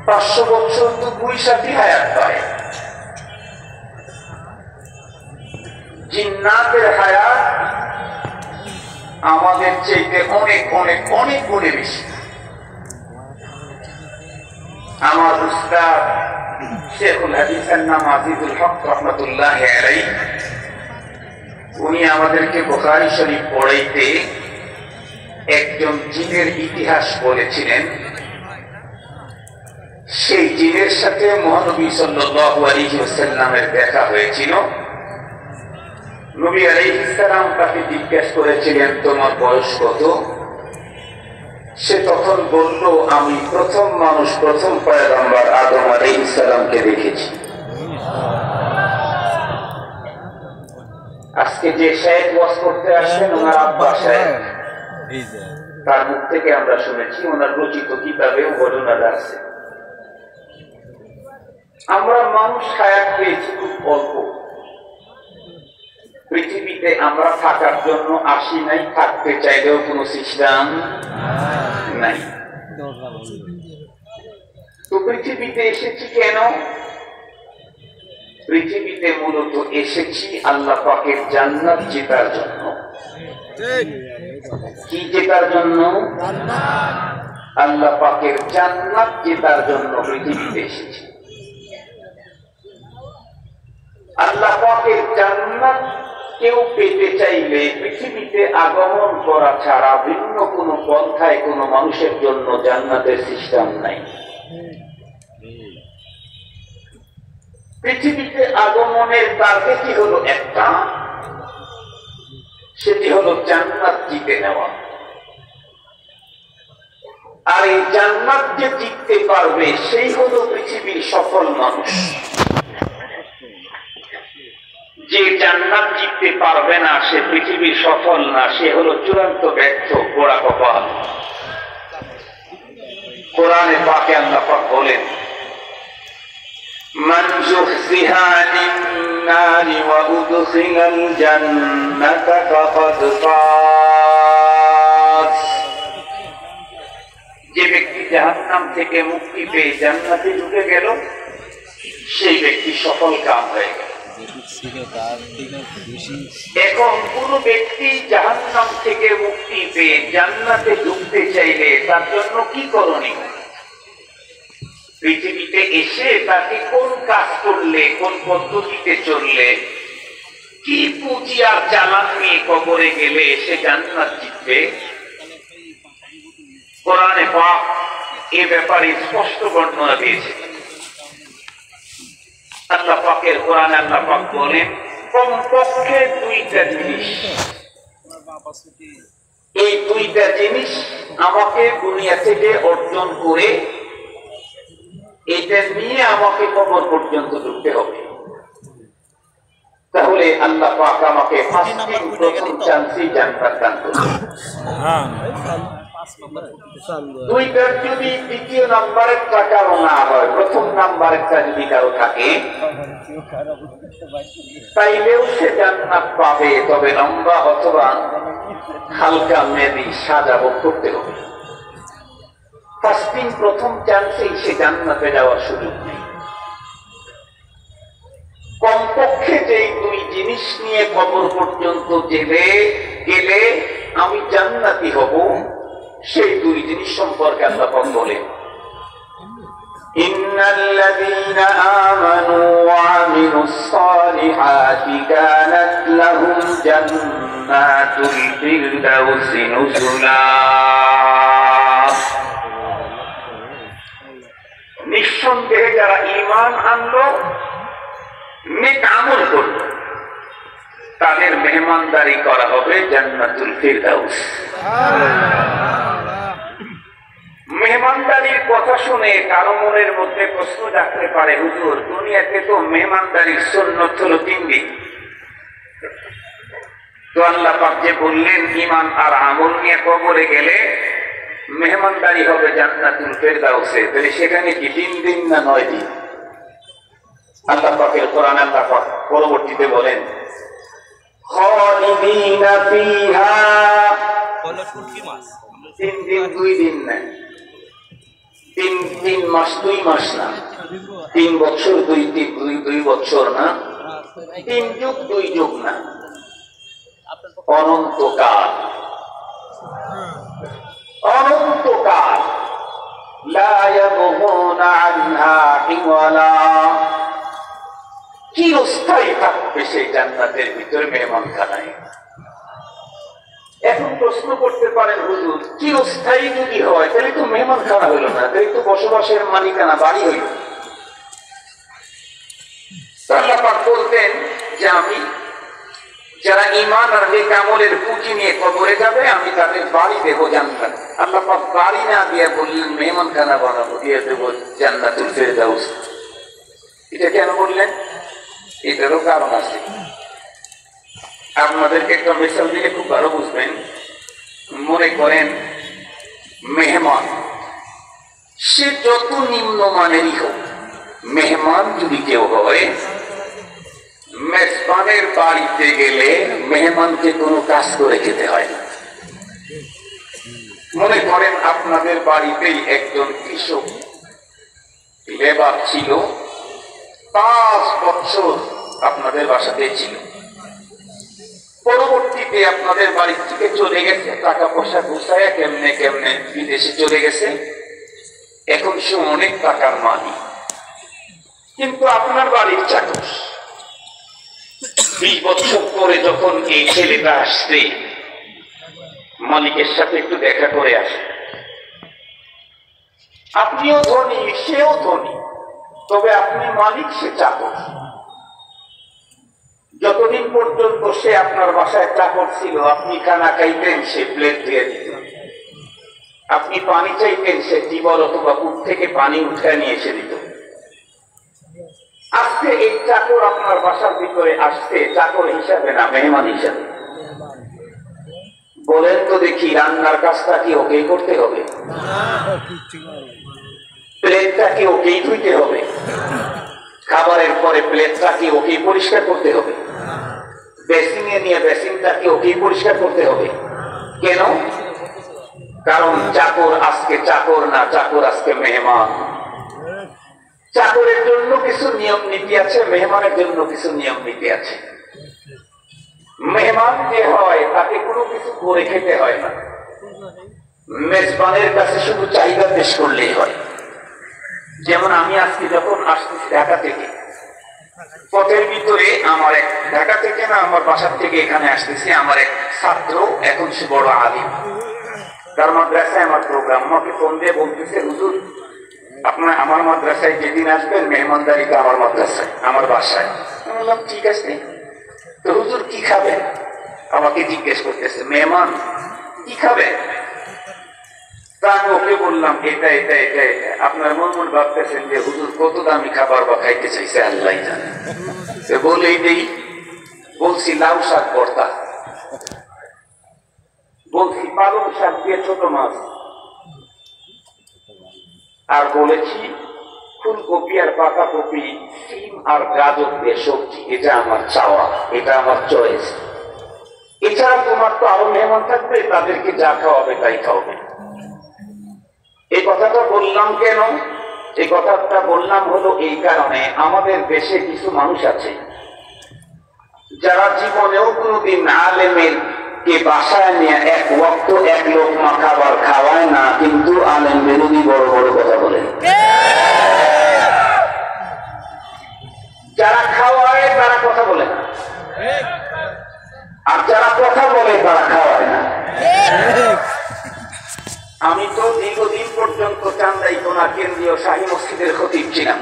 500 বছর তো 2-3 হায়াত পায়। জিন্নাতের হায়াত আমাদের চাইতে অনেক অনেক অনেক গুণে বেশি। আমার উস্তাদ শেখুল হাদিসের নাম আজিজুল হক রহমতুল্লাহ আলাইহি, উনি আমাদেরকে বুখারী শরীফ পড়াইতে একজন জিনের ইতিহাস বলেছিলেন। সেই জিনের সাথে মহানবী সাল্লাল্লাহু আলাইহি ওয়াসাল্লামের দেখা হয়েছিল। নবী আলাইহিস সালাম তাকে জিজ্ঞেস করেছিলেন, তোমার বয়স কত? সে তখন বলল, আমি প্রথম মানুষ, প্রথম পয়গম্বর আদম আলাইহিস সালামকে দেখেছি। আজকে যে শায়েখ ওয়াজ করতে আসেন, ওনার আব্বা শায়েখ, তার মুখ থেকে আমরা শুনেছি, ওনার রচিত কিতাবেও ঘটনা আছে। আমরা মানুষ হায়াত পেয়েছি খুব অল্প। পৃথিবীতে আমরা থাকার জন্য আসি নাই, থাকতে চাইলেও কোনো সিস্টেম নাই। তো পৃথিবীতে এসেছি কেন? পৃথিবীতে মূলত এসেছি আল্লাহ পাকের জান্নাত জেতার জন্য। কি জেতার জন্য? আল্লাহ পাকের জান্নাত জেতার জন্য পৃথিবীতে এসেছি। আল্লাহ পাকের জান্নাত কেউ পেতে চাইলে পৃথিবীতে আগমন করা ছাড়া ভিন্ন কোন পন্থায় কোন মানুষের জন্য জান্নাতের সিস্টেম নাই। পৃথিবীতে আগমনের টার্গেটই হলো একটা, সেটি হলো জান্নাত জিতে নেওয়া। আর এই জান্নাত যে জিততে পারবে সেই হলো পৃথিবীর সফল মানুষ। যে জান্নাত জিততে পারবে না সে পৃথিবীর সফল না, সে হলো চূড়ান্ত ব্যর্থ, পোড়া কপাল। কোরআনে পাকে আল্লাহ পাক বলেন, মান যুহজিহা আনিন নারি ওয়া উদখিলাল জান্নাতা ফাকাদ ফাজ। যে ব্যক্তি জাহান্নাম থেকে মুক্তি পেয়ে জান্নাতে ঢুকে গেল, সেই ব্যক্তি সফল কাম হয়ে গেল। এখন কোন ব্যক্তি জাহান্নাম থেকে মুক্তি পেয়ে জান্নাতে ঢুকতে চাইলে তার জন্য কি করণীয়? পৃথিবীতে এসে তাকে কোন কাজ করলে, কোন পদ্ধতিতে চললে, কি পুঁজি আর চালান নিয়ে কবরে গেলে সে জান্নাত জিতবে? কোরআনে পাক এ ব্যাপারে স্পষ্ট বর্ণনা দিয়েছে। আল্লাহ পাকের কোরআনে আল্লাহ পাক বলেন, কমপক্ষে 2টা জিনিস, এই 2টা জিনিস আমাকে দুনিয়া থেকে অর্জন করে এটা নিয়ে আমাকে কবর পর্যন্ত ঢুকতে হবে। তাহলে আল্লাহ পাক আমাকে প্রথম চান্সই জান্নাত দান করবেন। 2টার যদি দ্বিতীয় নাম্বারের কারো না হয়, প্রথম নাম্বারেরটা যদি কারো থাকে, তাইলেও সে জান্নাত পাবে, তবে লম্বা অথবা হালকা মেদি সাজা ভোগ করতে হবে। ফার্স্টিং প্রথম চান্সেই সে জান্নাতে যাওয়ার সুযোগ নেই। কমপক্ষে যেই 2 জিনিস নিয়ে কবর পর্যন্ত গেলে আমি জান্নাতি হব, সেই 2 জিনিস সম্পর্কে আল্লাহ পাক বলেন, ইন্নাল্লাযীনা আমানু ওয়া আমিলুস সালিহাতি কানাত লাহুম জান্নাতুল ফিরদাউসি নুজুলা। নিঃসন্দেহে যারা ঈমান আনলো, নেক আমল করলো, তাদের মেহমানদারি করা হবে জান্নাতুল ফিরদাউস। মেহমানদারির কথা শুনে কারো মনের মধ্যে প্রশ্ন জাগতে পারে, হুজুর দুনিয়াতে তো মেহমানদারির সুন্নত হলো 3 দিন। তো আল্লাহ পাক যে বললেন ঈমান আর আমল নিয়ে কবরে গেলে মেহমানদারি হবে জান্নাতুল ফিরদাউসে, তাহলে সেখানে কি 3 দিন না 9 দিন? আল্লাহ পাকের কোরআনে আল্লাহ পাক পরবর্তীতে বলেন, খালিদিনা ফিহা, 3 দিন 2 দিন না, 3 মাস 2 মাস না, 3 বছর 2 বছর না, 3 যুগ 2 যুগ না, অনন্তকাল। অনন্তকাল লা ইয়াবগুনা আনহা হিওয়ালা, চিরস্থায়ী থাকবে সেই জান্নাতের ভিতরে মেহমানখানায়। এখন প্রশ্ন করতে পারেন, হুজুর চিরস্থায়ী যদি হয় তাহলে তো মেহমানখানা হইল না, তাহলে তো বসবাসের মালিকানা বাড়ি হইল। আল্লাহ পাক বলতেন যে আমি যারা ঈমান আর নেক আমলের পুঁজি নিয়ে কবরে যাবে আমি তাদের বাড়ি দেব জান্নাত। আল্লাহ পাক বাড়ি না দিয়ে বললেন মেহমানখানা বানাবো, দিয়ে দেব জান্নাতুল ফেরদাউস। এটা কেন বললেন? এটারও কারণ আছে। আপনাদেরকে একটা মিসাল দিলে খুব ভালো বুঝবেন। মনে করেন মেহমান, সে যত নিম্নমানেরই হোক, মেহমান যদি কেউ হয়, মেজবানের বাড়িতে গেলে মেহমানকে কোনো কাজ করে খেতে হয় না। মনে করেন আপনাদের বাড়িতেই একজন কৃষক লেবার ছিল, 5 বছর আপনাদের বাসাতে ছিল। পরবর্তীতে আপনাদের বাড়ি থেকে চলে গেছে, টাকা পয়সা গুছায় কেমনে কেমনে বিদেশে চলে গেছে। এখন সে অনেক টাকার মালিক, কিন্তু আপনার বাড়ির চাকর। 20 বছর পরে যখন এই ছেলেটা আসছে, মালিকের সাথে একটু দেখা করে আসে। আপনিও ধনী, সেও ধনী, তবে আপনি মালিক, সে চাকর। যতদিন পর্যন্ত সে আপনার বাসায় চাকর ছিল, আপনি খানা খাইতেন, সে প্লেট দিয়ে দিত। আপনি পানি চাইতেন, সে টিবল অথবা কূপ থেকে পানি উঠে নিয়ে এসে দিত। আজকে এই চাকর আপনার বাসার ভিতরে আসছে চাকর হিসাবে না, মেহমান হিসাবে। বলেন তো দেখি, রান্নার কাজটা কি ওকেই করতে হবে? প্লেটটা কি ওকেই ধুইতে হবে? খাবারের পরে প্লেটটা কি ওকেই পরিষ্কার করতে হবে? বেসিনে নিয়ে বেসিনটা কি ওকেই পরিষ্কার করতে হবে? কেন? কারণ চাকর আজকে চাকর না, চাকর আজকে মেহমান। চাকরের জন্য কিছু নিয়ম নীতি আছে, মেহমানের জন্য কিছু নিয়ম নীতি আছে। মেহমান যে হয় তাকে কোনো কিছু করে খেতে হয় না, মেজবানের কাছে শুধু চাহিদা পেশ করলেই হয়। যেমন আমি আজকে যখন আসতেছি ঢাকা থেকে, পথের ভিতরে আমার এক, ঢাকা থেকে না আমার বাসার থেকে এখানে আসতেছি, আমার এক ছাত্র, এখন সে বড় আলিম, তার মাদ্রাসায় আমার প্রোগ্রাম। আমাকে ফোন দিয়ে বলতেছে, হুজুর আপনার আমার মাদ্রাসায় যেদিন আসবেন মেহমানদারিতে আমার মাদ্রাসায়, আমার বাসায়। আমি বললাম ঠিক আছে। তো হুজুর কি খাবেন? আমাকে জিজ্ঞেস করতেছে, মেহমান কি খাবেন? তা আমি ওকে বললাম এটা এটা এটা এটা। আপনার মন মন ভাবতেছেন যে হুজুর কত দামি খাবার বা খাইতে চাইছে, আল্লাহ জানে। বলেই দেই, বলছি লাউ শাক ভর্তা, বলছি পালং শাক দিয়ে ছোট মাছ, আর বলেছি ফুলকপি আর পাতাকপি, সিম আর গাজর দিয়ে সবজি। এটা আমার চাওয়া, এটা আমার চয়েস। এছাড়া তোমার তো আরো মেহমান থাকবে, তাদেরকে যা খাওয়াবে তাই খাওয়াবে। এই কথাটা বললাম কেন? এই কথাটা বললাম হলো এই কারণে, আমাদের দেশে কিছু মানুষ আছে যারা জীবনেও কোনোদিন আলেমের কে বাসায় নিয়ে এক ওয়াক্ত এক লোকমা খাবার খাওয়ায় না, কিন্তু আলেম বিরোধী বড় বড় কথা বলে। যারা খাওয়ায় তারা কথা বলে না, আর যারা কথা বলে তারা খাওয়ায় না। আমি তো দীর্ঘদিন পর্যন্ত চান্দাইকোনা কেন্দ্রীয় শাহী মসজিদের খতিব ছিলাম।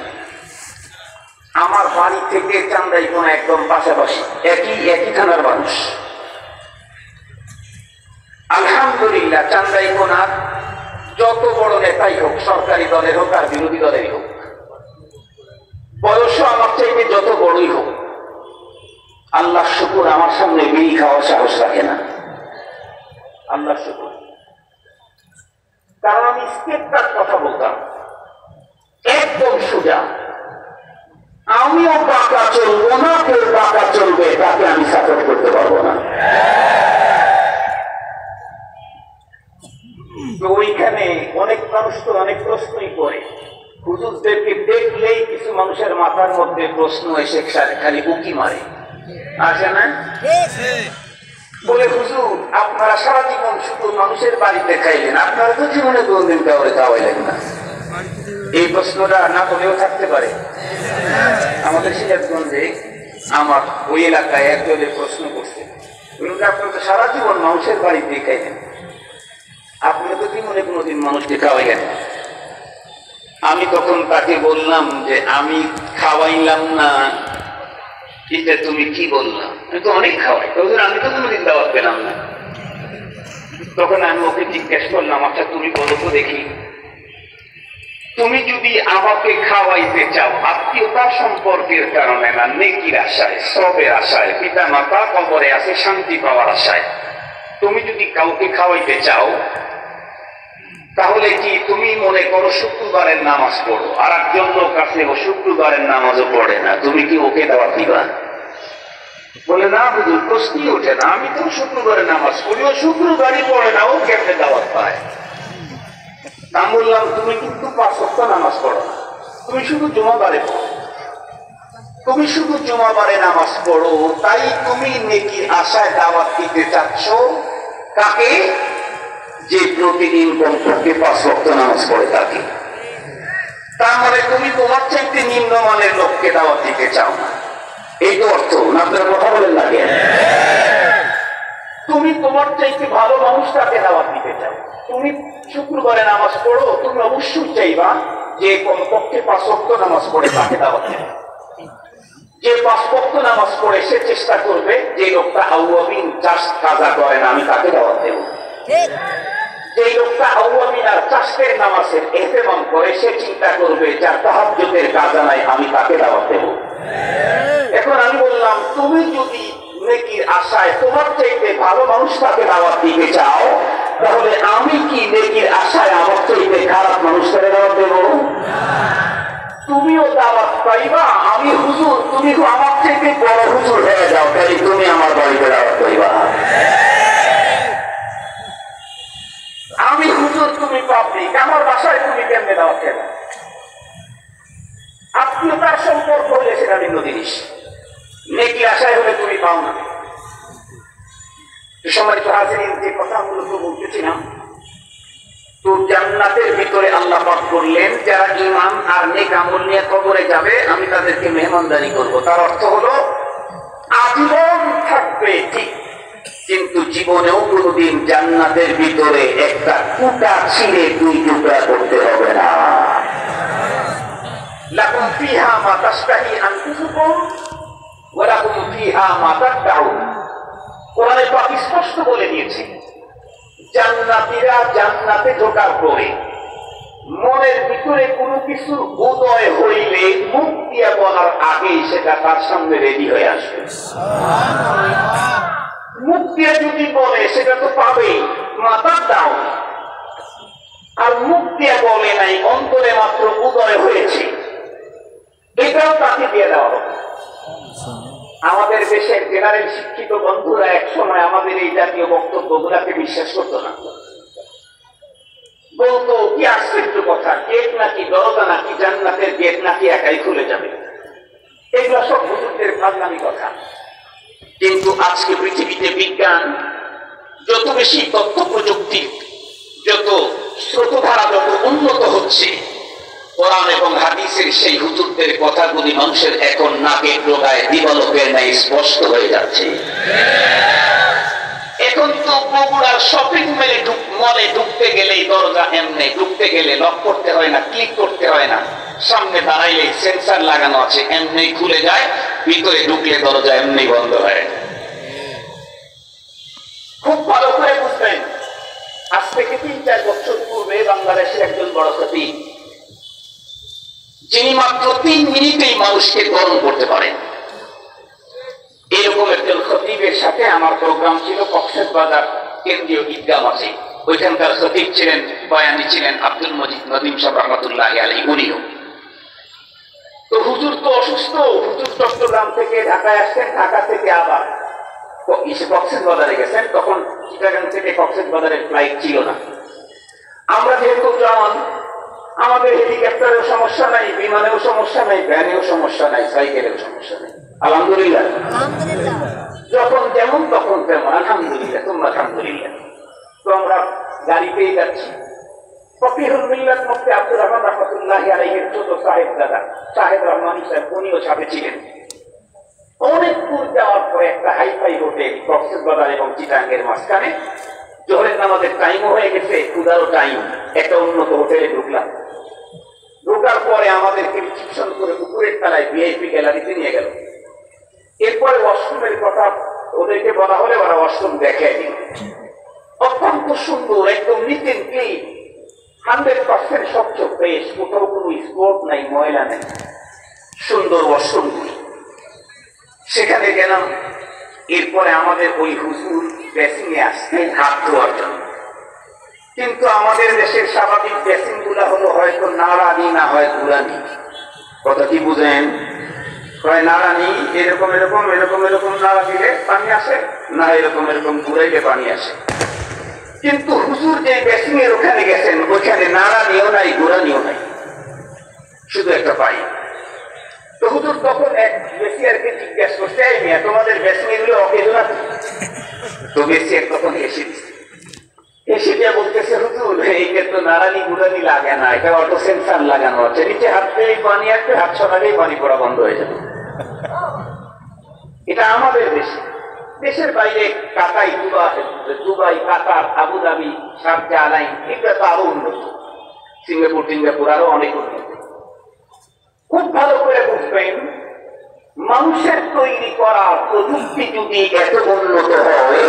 আমার বাড়ি থেকে চান্দাইকোনা একদম পাশাপাশি, একই থানার মানুষ। আলহামদুলিল্লাহ চান্দাইকোনার যত বড় নেতাই হোক, সরকারি দলের হোক আর বিরোধী দলেরই হোক, বয়সও আমার চাইতে যত বড়ই হোক, আল্লাহ শুকুর আমার সামনে বিড়ি খাওয়ার সাহস রাখে না। আল্লাহ শুকুর। কারণ আমি স্টেপটার কথা বলতাম, একদম সোজা। আমিও বাঁকা চলবো না, কেউ বাঁকা চলবে তাকে আমি সাপোর্ট করতে পারবো না। তো ওইখানে অনেক মানুষ মানুষ তো অনেক প্রশ্নই করে, হুজুরদেরকে দেখলেই কিছু মানুষের মাথার মধ্যে প্রশ্ন এসে খালি উকি মারে, আসে না? বলে হুজুর আপনারা সারা জীবন শুধু মানুষের বাড়িতে খাইলেন, আপনারা তো জীবনে কোনদিন কাউরে খাওয়াইলেন না। এই প্রশ্নটা না বলেও থাকতে পারে। আমাদের সিরাজগঞ্জে আমার ওই এলাকায় একজনের প্রশ্ন করছে, আপনারা তো সারা জীবন মানুষের বাড়িতে খাইলেন, আপনি তো জীবনে কোনোদিন মানুষকে খাওয়াইলেন না। আমি তখন তাকে বললাম যে আমি খাওয়াইলাম না, এটা তুমি কি বললাম? আমি তো অনেক খাওয়াই, আমি তো কোনোদিন দাওয়াত পেলাম না। তখন আমি ওকে জিজ্ঞেস করলাম, আচ্ছা তুমি বলো তো দেখি, তুমি যদি আমাকে খাওয়াইতে চাও আত্মীয়তা সম্পর্কের কারণে না, নেকির আশায়, সবের আশায়, পিতা মাতা কবরে আছে শান্তি পাওয়ার আশায়, তুমি যদি কাউকে খাওয়াইতে চাও, তাহলে কি তুমি মনে করো শুক্রবারের নামাজ পড়ো, আর একজন লোক আছে ও শুক্রবারের নামাজও পড়ে না, তুমি কি ওকে দাওয়াত দিবা? বলে না হুজুর, প্রশ্নই ওঠে না, আমি তো শুক্রবারের নামাজ পড়ি, ও শুক্রবারই পড়ে না, ও কেমনে দাওয়াত পায়? আমি বললাম তুমি কিন্তু 5 ওয়াক্ত নামাজ পড়ো না, তুমি শুধু জুমাবারে পড়ো, তুমি শুধু জুমাবারে নামাজ পড়ো, তাই তুমি নেকির আশায় দাওয়াত দিতে চাচ্ছ কাকে? যে প্রতিদিন কমপক্ষে 5 ওয়াক্ত নামাজ পড়ে তাকে। তার মানে তুমি তোমার চাইতে নিম্নমানের লোককে দাওয়াত দিতে চাও না, এই তো অর্থ না? আপনারা কথা বলেন না কেন? তুমি তোমার চাইতে ভালো মানুষটাকে দাওয়াত দিতে চাও, তুমি শুক্রবারে নামাজ পড়ো, তুমি অবশ্যই চাইবা যে কমপক্ষে 5 ওয়াক্ত নামাজ পড়ে তাকে দাওয়াত দেবে। যে 5 ওয়াক্ত নামাজ পড়ে সে চেষ্টা করবে যে লোকটা আউয়াবিন চাষ কাজা করে না, আমি তাকে দাওয়াত দেব। যে লোকটা আউয়াবিন আর চাষের নামাজের এহতেমাম করে সে চিন্তা করবে যার তাহাজ্জুদের কাজা নাই, আমি তাকে দাওয়াত দেব। এখন আমি বললাম তুমি যদি নেকির আশায় তোমার চাইতে ভালো মানুষটাকে দাওয়াত দিতে চাও, তাহলে আমি কি নেকির আশায় আমার চাইতে খারাপ মানুষটাকে দাওয়াত দেব? তুমিও দাওয়াত পাইবা, আমি হুজুর, তুমি আমার চাইতে বড় হুজুর হয়ে যাও, তাই তুমি আমার বাড়িতে দাওয়াত পাইবা। আমি হুজুর, তুমি পাবলিক, আমার বাসায় তুমি কেমনে দাওয়াত দেবে? আত্মীয়তার সম্পর্ক হলে সেটা ভিন্ন জিনিস, নেকির আশায় হলে তুমি পাও না। সম্মানিত হাজিরিন, যে কথাগুলো তো বলতেছিলাম, তো জান্নাতের ভিতরে আল্লাহ পাক করলেন যারা ঈমান আর নেক আমল নিয়ে কবরে যাবে আমি তাদেরকে মেহমানদারি করব। তার অর্থ হলো আজীবন থাকবে ঠিক, কিন্তু জীবনেও কোনদিন জান্নাতের ভিতরে একটা কুটা ছিঁড়ে 2 টুকরা করতে হবে না। লাকুম ফিহা মা তাশতাহি আনফুসুকুম ওয়া লাকুম ফিহা মা তাদউন। কোরআনে পাক স্পষ্ট বলে দিয়েছে, জান্নাতীরা জান্নাতে ঢোকার পরে মনের ভিতরে কোনো কিছু উদয় হইলে মুখ দিয়ে বলার আগেই সেটা তার সামনে রেডি হয়ে আসবে। মুখ দিয়ে যদি বলে সেটা তো পাবেই, মাথার দাও, আর মুখ দিয়ে বলে নাই, অন্তরে মাত্র উদয় হয়েছে, এটাও তাকে দিয়ে দেওয়া হবে। আমাদের দেশের জেনারেল শিক্ষিত বন্ধুরা এক সময় আমাদের এই জাতীয় বক্তব্যগুলাকে বিশ্বাস করতো না, বলতো কি আশ্চর্য কথা, গেট নাকি দরজা নাকি জান্নাতের গেট নাকি একাই খুলে যাবে, এগুলো সব হুজুরদের ফাজলামি কথা। কিন্তু আজকে পৃথিবীতে বিজ্ঞান যত বেশি, তথ্য প্রযুক্তি যত, স্রোতধারা যত উন্নত হচ্ছে, কোরআন এবং হাদিসের সেই হুজুরদের কথাগুলি মানুষের এখন নাকের ডোগায় দিবালোকের ন্যায় স্পষ্ট হয়ে যাচ্ছে। এখন তো বগুড়ার শপিং মলে ঢুকতে গেলেই দরজা এমনি, ঢুকতে গেলে লক করতে হয় না, ক্লিক করতে হয় না, সামনে দাঁড়াইলে সেন্সার লাগানো আছে, এমনি খুলে যায়, ভিতরে ঢুকলে দরজা এমনি বন্ধ হয়। খুব ভালো করে বুঝবেন, আজ থেকে 3-4 বছর পূর্বে বাংলাদেশের একজন বড় খতিব, যিনি মাত্র 3 মিনিটেই মানুষকে গরম করতে পারেন, এরকম একজন খতিবের সাথে আমার প্রোগ্রাম ছিল কক্সবাজার কেন্দ্রীয় ঈদগাহ মাঠে। ওইখানকার খতিব ছিলেন, বয়ানী ছিলেন আব্দুল মজিদ নদীম সাহেব রহমাতুল্লাহি আলাইহি, উনিও। তো হুজুর তো অসুস্থ, হুজুর চট্টগ্রাম থেকে ঢাকায় আসছেন, ঢাকা থেকে আবার কক্সবাজারে গেছেন, তখন চিটাগাং থেকে কক্সবাজারের ফ্লাইট ছিল না। আমরা যেহেতু জওয়ান, আমাদের হেলিকপ্টারেও সমস্যা নাই, বিমানেও সমস্যা নাই, ভ্যানেও সমস্যা নাই, সাইকেলেও সমস্যা নাই, আলহামদুলিল্লাহ। যখন যেমন তখন তেমন, আলহামদুলিল্লাহ, তোমরা আলহামদুলিল্লাহ। তো আমরা গাড়ি পেয়ে যাচ্ছি। ফকিহুল মিল্লাত মুফতি আব্দুর রহমান রাহমাতুল্লাহি আলাইহির ছোট সাহেব দাদা সাহেব রহমানী সাহেব, উনিও সাথে ছিলেন। অনেক দূর যাওয়ার পরে একটা হাইফাই হোটেল কক্সবাজার এবং চিটাঙ্গের মাঝখানে, জোহরের নামাজের টাইমও হয়ে গেছে, ক্ষুধারও টাইম, একটা উন্নত হোটেলে ঢুকলাম। ঢোকার পরে আমাদেরকে রিসিপশন করে উপরের তলায় ভিআইপি গ্যালারিতে নিয়ে গেল। এরপরে ওয়াশরুমের কথা ওদেরকে বলা হলে ওরা ওয়াশরুম দেখায় দিল। অত্যন্ত সুন্দর, একদম নিট এন্ড ক্লিন, 100% স্বচ্ছ, ফ্রেশ, কোথাও কোনো স্পট নাই, ময়লা নেই, সুন্দর ওয়াশরুমগুলি। সেখানে গেলাম। এরপরে আমাদের ওই হুজুর বেসিংয়ে আসতেন হাত ধোয়ার জন্য, কিন্তু আমাদের দেশের স্বাভাবিক বেসিং গুলা হলো হয়তো নাড়ানি না হয় গুড়ানি। কথা কি বুঝেন? হয় নাড়ানি, এরকম এরকম এরকম এরকম নাড়া দিলে পানি আসে, না এরকম এরকম ঘুরাইলে পানি আসে। কিন্তু হুজুর যে বেসিং এর ওখানে গেছেন, ওইখানে নাড়ানিও নাই, ঘুরানিও নাই, শুধু একটা পাইপ। তো হুজুর তখন এক বেসিয়ারকে জিজ্ঞাসা করছে, এই মিয়া, তোমাদের বেসিং এগুলো অকেজন আছে? তো বেসিয়ার তখন এসে দিচ্ছে, এসে দিয়ে বলতেছে, হুজুর এইটা তো নাড়ানি গুড়ানি লাগে না, এটা অটো সেন্সার লাগানো আছে, নিচে হাত দিলেই পানি আসবে, হাত সরালেই পানি পড়া বন্ধ হয়ে যাবে। এটা আমাদের দেশে। দেশের বাইরে কাতার, দুবাই, কাতার, আবুধাবি, শারজা, আলাইন, এগুলো তো আরো উন্নত, সিঙ্গাপুর আরো অনেক উন্নত। খুব ভালো করে বুঝবেন, মানুষের তৈরি করা প্রযুক্তি যদি এত উন্নত হয়,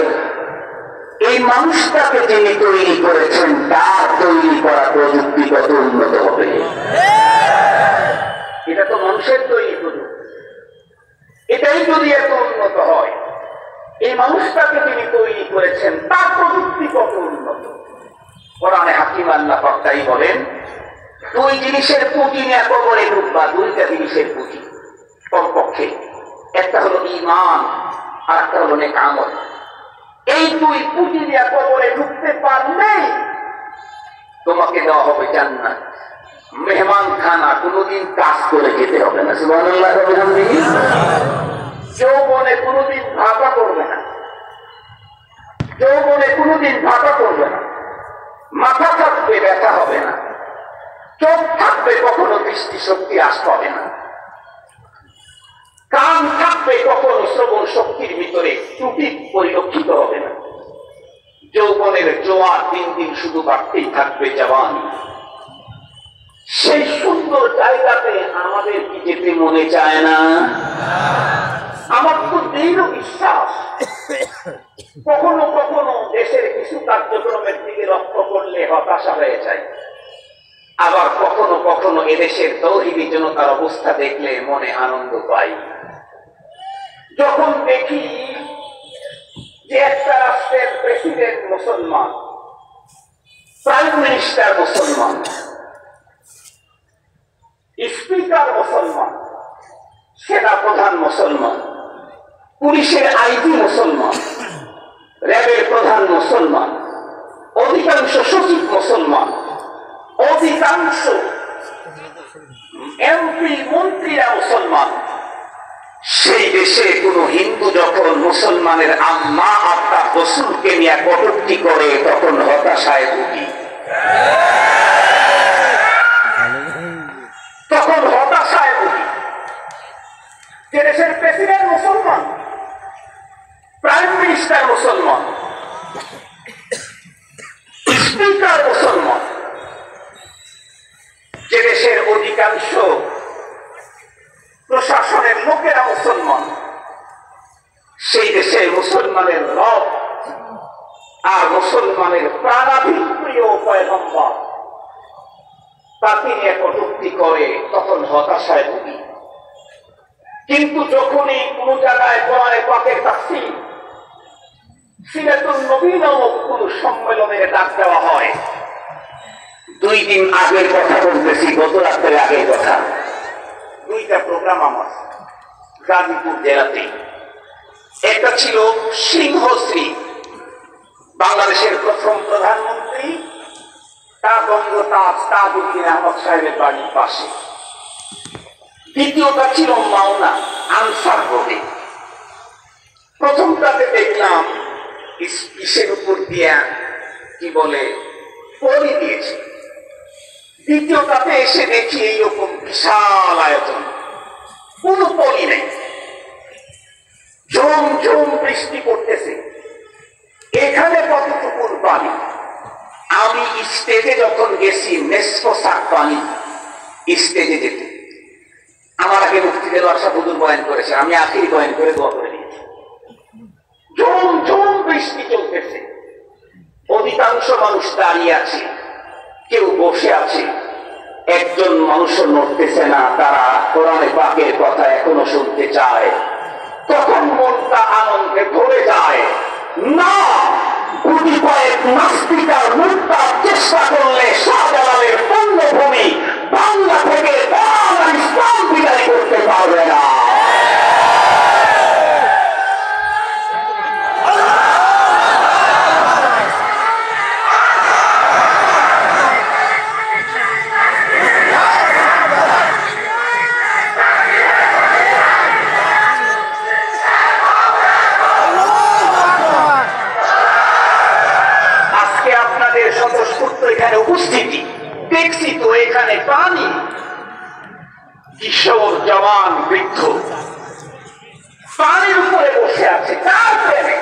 এই মানুষটাকে যিনি তৈরি করেছেন তার তৈরি করা প্রযুক্তি কত উন্নত হবে। এটা তো মানুষের তৈরি প্রযুক্তি। এটাই যদি এত উন্নত হয়, এই মানুষটাকে যিনি তৈরি করেছেন তার প্রযুক্তি কত উন্নত। কোরআনে হাকিম আল্লাহ পাক তাই বলেন, দুই জিনিসের পুঁজি নিয়ে কবরে ঢুকবা, দুইটা জিনিসের পুঁজি কমপক্ষে, একটা হলো ঈমান আর একটা হলো নেক আমল। এই দুই পুঁজি নিয়ে কবরে ঢুকতে পারলে তোমাকে দেওয়া হবে জান্নাত, মেহমান খানা, কোনোদিন কাজ করে যেতে হবে না। সুবহানাল্লাহ। যৌবনে কোনোদিন ভাটা করবে না, যৌবনে কোনোদিন ভাটা করবে না, মাথা থাকবে, ব্যথা হবে না, চোখ থাকবে, কখনো দৃষ্টি শক্তি হ্রাস পাবে না, কান থাকবে, কখনো শ্রবণ শক্তির ভিতরে ত্রুটি পরিলক্ষিত হবে না। যৌবনের জোয়ার দিন দিন শুধু বাড়তেই থাকবে, জওয়ানি। সেই সুন্দর জায়গাতে আমাদের কি যেতে মনে চায় না? আমার তো দৃঢ় বিশ্বাস, কখনো কখনো দেশের কিছু কার্যক্রমের দিকে লক্ষ্য করলে হতাশা হয়ে যায়, আবার কখনো কখনো এদেশের তৌহিদি জনতার অবস্থা দেখলে মনে আনন্দ পাই। যখন দেখি যে একটা রাষ্ট্রের প্রেসিডেন্ট মুসলমান, প্রাইম মিনিস্টার মুসলমান, স্পিকার মুসলমান, সেনা প্রধান মুসলমান, পুলিশের আইজি মুসলমান, র্যাবের প্রধান মুসলমান, অধিকাংশ সচিব মুসলমান, অধিকাংশ এমপি মন্ত্রীরা মুসলমান, সেই দেশে কোন হিন্দু যখন মুসলমানের আম্মা আত্মা রসুলকে নিয়ে কটূক্তি করে তখন হতাশায় ভুগি, তখন হতাশায় ভুগি। যে দেশের প্রেসিডেন্ট মুসলমান, প্রাইম মিনিস্টার মুসলমান, স্পিকার মুসলমান, যে দেশের অধিকাংশ প্রশাসনের লোকেরা মুসলমান, সেই দেশে মুসলমানের রব আর মুসলমানের প্রাণাভিপ্রিয় পয়গম্বর তাকে নিয়ে কটূক্তি করে তখন হতাশায় ভুগি। কিন্তু যখনই কোন জায়গায় কোরআনে পাকের তাফসীর, সিরাতুন নবী নামক কোন সম্মেলনের ডাক দেওয়া হয়, 2 দিন আগের কথা বলতেছি, গত রাতের আগের কথা, 2টা প্রোগ্রাম আমার গাজীপুর জেলাতে। একটা ছিল সিংহশ্রী, বাংলাদেশের প্রথম প্রধানমন্ত্রী তা বঙ্গতাজ তাজউদ্দিন আহমদ সাহেবের বাড়ির পাশে। দ্বিতীয়টা ছিল মাওনা আনসার রোডে। প্রথমটাতে দেখলাম কিসের উপর দিয়া কি বলে পলি দিয়েছে। দ্বিতীয়টাতে এসে দেখি এইরকম বিশাল আয়তন, কোনো পলি নেই, ঝুম ঝুম বৃষ্টি পড়তেছে। এখানে কতটুকুর পানি? আমি স্টেজে যখন গেছি মেসকোসাক পানি স্টেজে যেতে, আমার আগে মুফতি দেওয়ার সাথে হুজুর বয়ান করেছে, আমি আখির বয়ান করে দোয়া করে দিয়েছি। ঝুম ঝুম বৃষ্টি চলতেছে, অধিকাংশ মানুষ দাঁড়িয়ে আছে, কেউ বসে আছে, একজন মানুষ নড়তেছে না। তারা কোরআনে পাকের কথা এখনো শুনতে চায়। তখন মনটা আনন্দে ভরে যায়। না, গুটি কয়েক নাস্তিকার মুক্তার চেষ্টা করলে শাহজালালের পূর্ণভূমি বাংলা থেকে বাংলা ইসলাম বিদায় করতে পারবে না। এখানে উপস্থিতি দেখছি তো এখানে পানি, কিশোর জওয়ান বৃদ্ধ পানির উপরে বসে আছে। কার প্রেমে?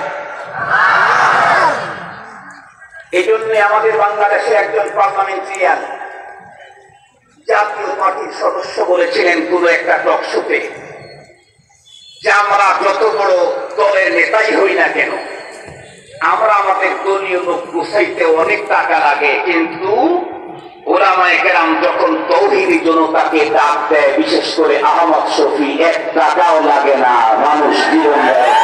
এই জন্য আমাদের বাংলাদেশে একজন পার্লামেন্টারিয়ান জাতীয় পার্টির সদস্য বলেছিলেন কোন একটা টক শোতে যে আমরা যত বড় দলের নেতাই হই না কেন, আমরা আমাদের দলীয় লোক গুছাইতে অনেক টাকা লাগে, কিন্তু ওলামায়ে কেরাম যখন তৌহিদি জনতাকে ডাক দেয়, বিশেষ করে আহমদ শফি, 1 টাকাও লাগে না, মানুষ জীবন দেয়।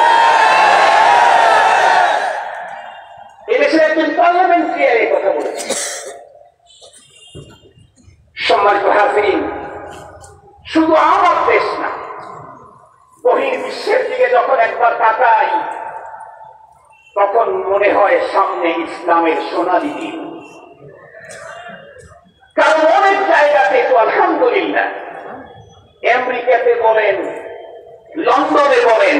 এদেশের একজন পার্লামেন্টারিয়ান এই কথা বলেছে। সম্মানিত হাজিরিন, শুধু আমার দেশ না, বহির্বিশ্বের দিকে যখন একবার তাকাই তখন মনে হয় সামনে ইসলামের সোনালী দিন। কারণ অনেক জায়গাতে তো আলহামদুলিল্লাহ, আমেরিকাতে বলেন, লন্ডনে বলেন,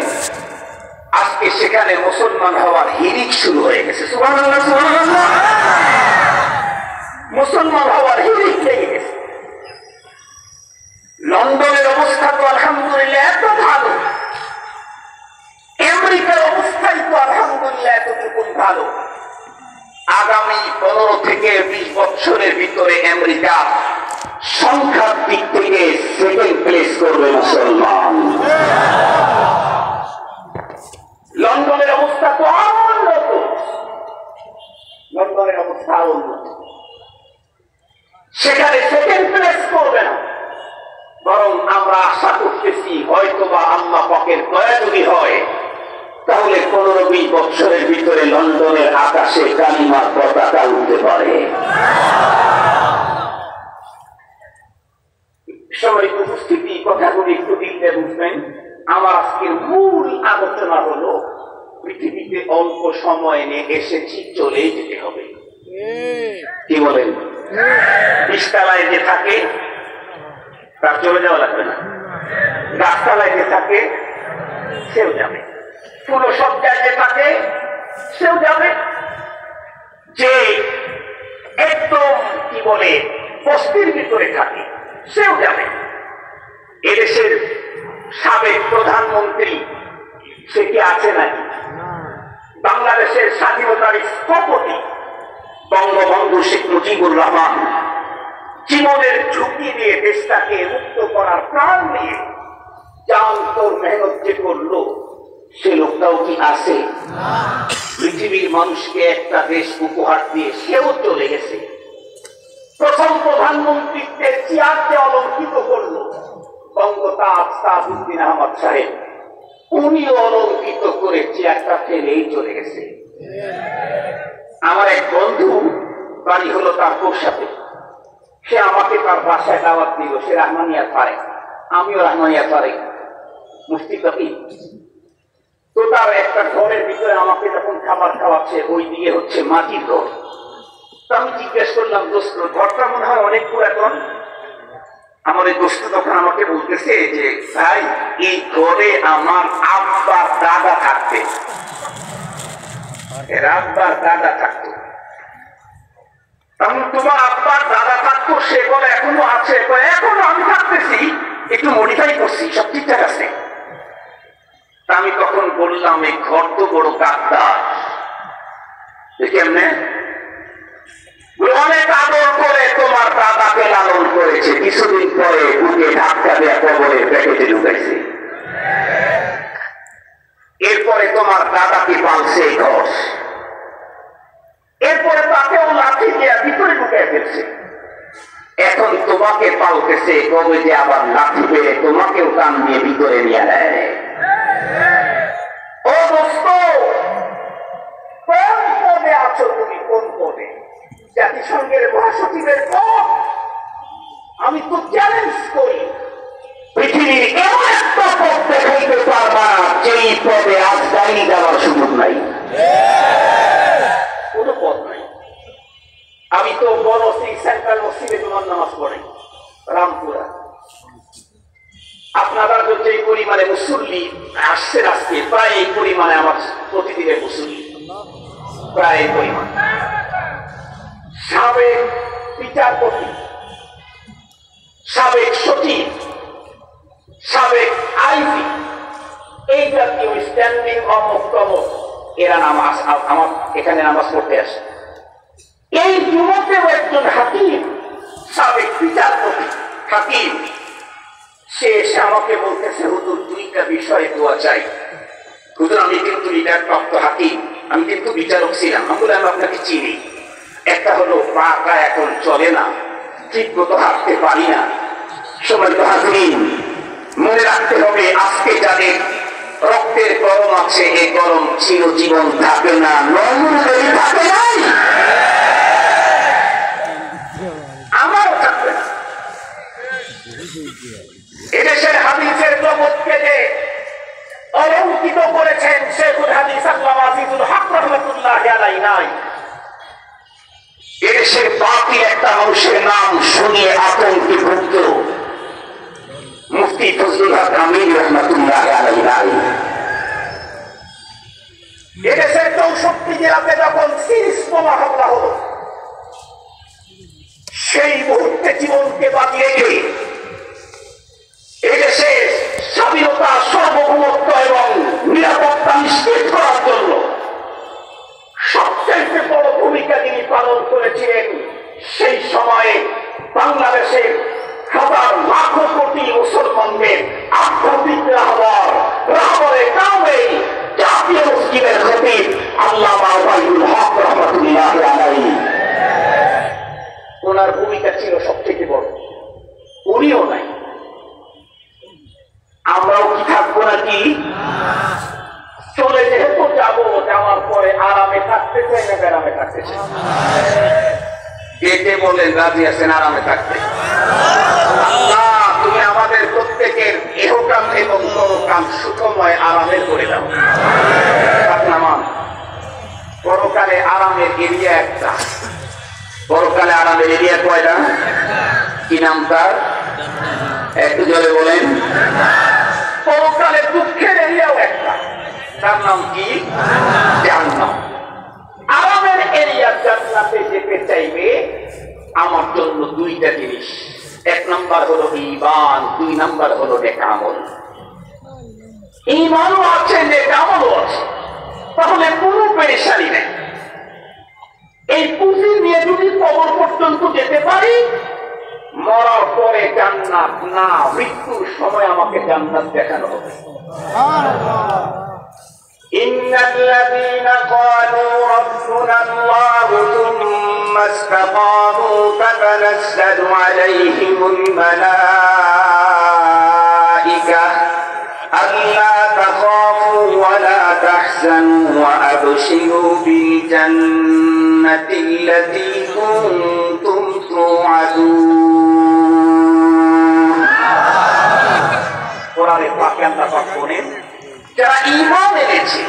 আজকে সেখানে মুসলমান হওয়ার হিড়িক শুরু হয়ে গেছে। সুবহানাল্লাহ, সুবহানাল্লাহ, মুসলমান হওয়ার হিড়িক লেগে গেছে। লন্ডনের অবস্থা তো আলহামদুলিল্লাহ এত ভালো, আমেরিকার অবস্থাই তো আলহামদুলিল্লাহ এতটুকু ভালো। আগামী 15 থেকে 20 বছরের ভিতরে আমেরিকা সংখ্যার দিক থেকে সেকেন্ড প্লেস করবে মুসলমান। লন্ডনের অবস্থা তো আরো উন্নত, লন্ডনের অবস্থা আরো উন্নত। সেখানে সেকেন্ড প্লেস করবে না, বরং আমরা আশা করতেছি হয়তোবা আল্লাহ পাকের দয়া যদি হয় তাহলে 15-20 বছরের ভিতরে লন্ডনের আকাশে কালিমার পতাকা উঠতে পারে। সবাই উপস্থিতি, কথাগুলি একটু দিতে বুঝবেন। আমার আজকের মূল আলোচনা হলো পৃথিবীতে অল্প সময় নিয়ে এসেছি, চলে যেতে হবে। কি বলেন? 20 তলায় যে থাকে তার চলে যাওয়া লাগবে না, গাছতলায় যে থাকে সেও যাবে, পুরো সজ্জায় যে থাকে সেও যাবে, যে একদম কি বলে বস্তির ভিতরে থাকে সেও যাবে। এদেশের সাবেক প্রধানমন্ত্রী সে কি আছে নাকি? বাংলাদেশের স্বাধীনতার স্থপতি বঙ্গবন্ধু শেখ মুজিবুর রহমান জীবনের ঝুঁকি দিয়ে দেশটাকে মুক্ত করার প্রাণ নিয়ে জান তোর মেহনত যে করলো, সে লোকটাও কি আছে? পৃথিবীর মানুষকে একটা দেশ উপহার দিয়ে সেও চলে গেছে। প্রথম প্রধানমন্ত্রীত্বের চেয়ার যে অলঙ্কৃত করলো বঙ্গতাজ তাজউদ্দিন আহমদ সাহেব, উনিও অলঙ্কৃত করে চেয়ারটা ফেলেই চলে গেছে। আমার এক বন্ধু বাড়ি হলো তার সাথে, সে আমাকে তার বাসায় দাওয়াত দিল। সে রহমানিয়া পারে, আমিও রহমানিয়া পারে, মুফতি কবি। তো তার একটা ঘরের ভিতরে আমাকে যখন খাবার খাওয়াচ্ছে, ওই দিকে হচ্ছে মাটির ঘর, তো আমি জিজ্ঞেস করলাম, দোস্ত ঘরটা মনে হয় অনেক পুরাতন। আমার এই দোস্ত তখন আমাকে বলতেছে যে ভাই, এই ঘরে আমার আব্বার দাদা থাকতে, আব্বার দাদা থাকতো। তোমার আব্বার দাদা থাকতো, সে বলে এখনো আছে। এখনো আমি থাকতেছি, একটু মডিফাই করছি, সব ঠিকঠাক আছে। আমি তখন বললাম, এই ঘর তো বড় কাকদার। কেমনে? অনেক আদর করে তোমার দাদাকে লালন করেছে, কিছুদিন পরে বুকে ধাক্কা দেয়া কবরের প্যাকেটে ঢুকাইছে। এরপরে তোমার দাদাকে পালছে ঘর, এরপরে তাকেও লাঠি দিয়ে ভিতরে ঢুকাই ফেলছে। এখন তোমাকে পালতেছে, কবে যে আবার লাঠি পেয়ে তোমাকেও টান দিয়ে ভিতরে নিয়ে দেয়। ও দোস্ত, কোন পদে আছো তুমি? কোন পদে? জাতিসংঘের মহাসচিবের পদ? আমি তো চ্যালেঞ্জ করি, পৃথিবীর এমন একটা পদ দেখাইতে পারবা যেই পদে আজ দাঁড়িয়ে যাওয়ার সুযোগ নাই, কোন পদ নাই। আমি তো বনশ্রী সেন্ট্রাল মসজিদে তোমার নামাজ পড়াই, রামপুরা। আপনারা যে পরিমাণে মুসল্লি আসছে আজকে, প্রায় এই পরিমাণে আমার প্রতিদিনের মুসল্লি, প্রায় এই পরিমাণ। সাবেক বিচারপতি, সাবেক সচিব, সাবেক আইজি, এই জাতীয় স্ট্যান্ডিং অমুক তমুক এরা নামাজ আমার এখানে নামাজ পড়তে আসে। এই যুবকেও একজন হাকিম, সাবেক বিচারপতি হাকিম, সে এসে আমাকে বলতেছে, হুজুর দুইটা বিষয়ে দোয়া চাই। হুজুর আমি কিন্তু রিটায়ারপ্রাপ্ত হাকিম, আমি কিন্তু বিচারক ছিলাম। আমি বলে আমি আপনাকে চিনি। একটা হলো পাটা এখন চলে না, ঠিক মতো হাঁটতে পারি না। সম্মানিত হাজরিন, মনে রাখতে হবে, আজকে যাদের রক্তের গরম আছে, এই গরম চিরজীবন থাকে না, নরমালি থাকে নাই, আমারও থাকবে না। এদেশের হাদিসের জগৎকে যে অলঙ্কিত করেছেন শেখুল হাদিস আল্লামা আজিজুল হক রাহমাতুল্লাহি আলাইহি নাই। এদেশের বাকি একটা মানুষের নাম শুনিয়ে আতঙ্কিত মুফতি ফজলুল হক আমিন রাহমাতুল্লাহি আলাইহি নাই। এদেশের 64 জেলাতে যখন সিরিজ বোমা হামলা হলো, সেই মুহূর্তে জীবনকে বাজি রেখে এদেশের স্বাধীনতা, সার্বভৌমত্ব এবং নিরাপত্তা নিশ্চিত করার জন্য সবচেয়ে বড় ভূমিকা যিনি পালন করেছিলেন, সেই সময়ে বাংলাদেশের হাজার লাখো কোটি মুসলমানদের আধ্যাত্মিক রাহবরে কামে জাতীয় মসজিদের খতিব আল্লামা ওবায়দুল হক রাহমাতুল্লাহি আলাইহি, ওনার ভূমিকা ছিল সবথেকে বড়। উনিও নাই, আমরাও কি থাকবো নাকি? চলে যেহেতু যাবো, যাওয়ার পরে আরামে থাকতে চাই না বেরামে থাকতে চাই? কে বলেন রাজি আছেন আরামে থাকতে? আল্লাহ তুমি আমাদের প্রত্যেকের এহকাম এবং পরকাম সুখময় আরামের করে দাও। নামান পরকালে আরামের এরিয়া একটা, পরকালে আরামের এরিয়া কয়টা? কি নাম তার? একটু জোরে বলেন। পরকালে দুঃখের এরিয়াও একটা, তার নাম কি? জান্নাত। আরামের এরিয়া জান্নাতে যেতে চাইবে আমার জন্য দুইটা জিনিস, এক নাম্বার হলো ঈমান, দুই নাম্বার হলো নেক আমল। ঈমানও আছে, নেক আমলও আছে, তাহলে কোনো পেরেশানি নেই। এই পুঁজি নিয়ে যদি কবর পর্যন্ত যেতে পারি, মরার পরে জান্নাত না, মৃত্যুর সময় আমাকে জান্নাত দেখানো হবে। ইন্নাল্লাযীনা ক্বালু রাব্বুনাল্লাহু থুম্মা ইসতাকামু তাতানাজ্জালু আলাইহিমুল মালাঈকা আল্লা তাখাফু ওয়া লা তাহজানু ওয়া আবশিরু বিল জান্নাতিল্লাতী কুনতুম তুআদুন। কোরআনে পাকে আল্লাহ পাক বলেন, যারা ঈমান এনেছে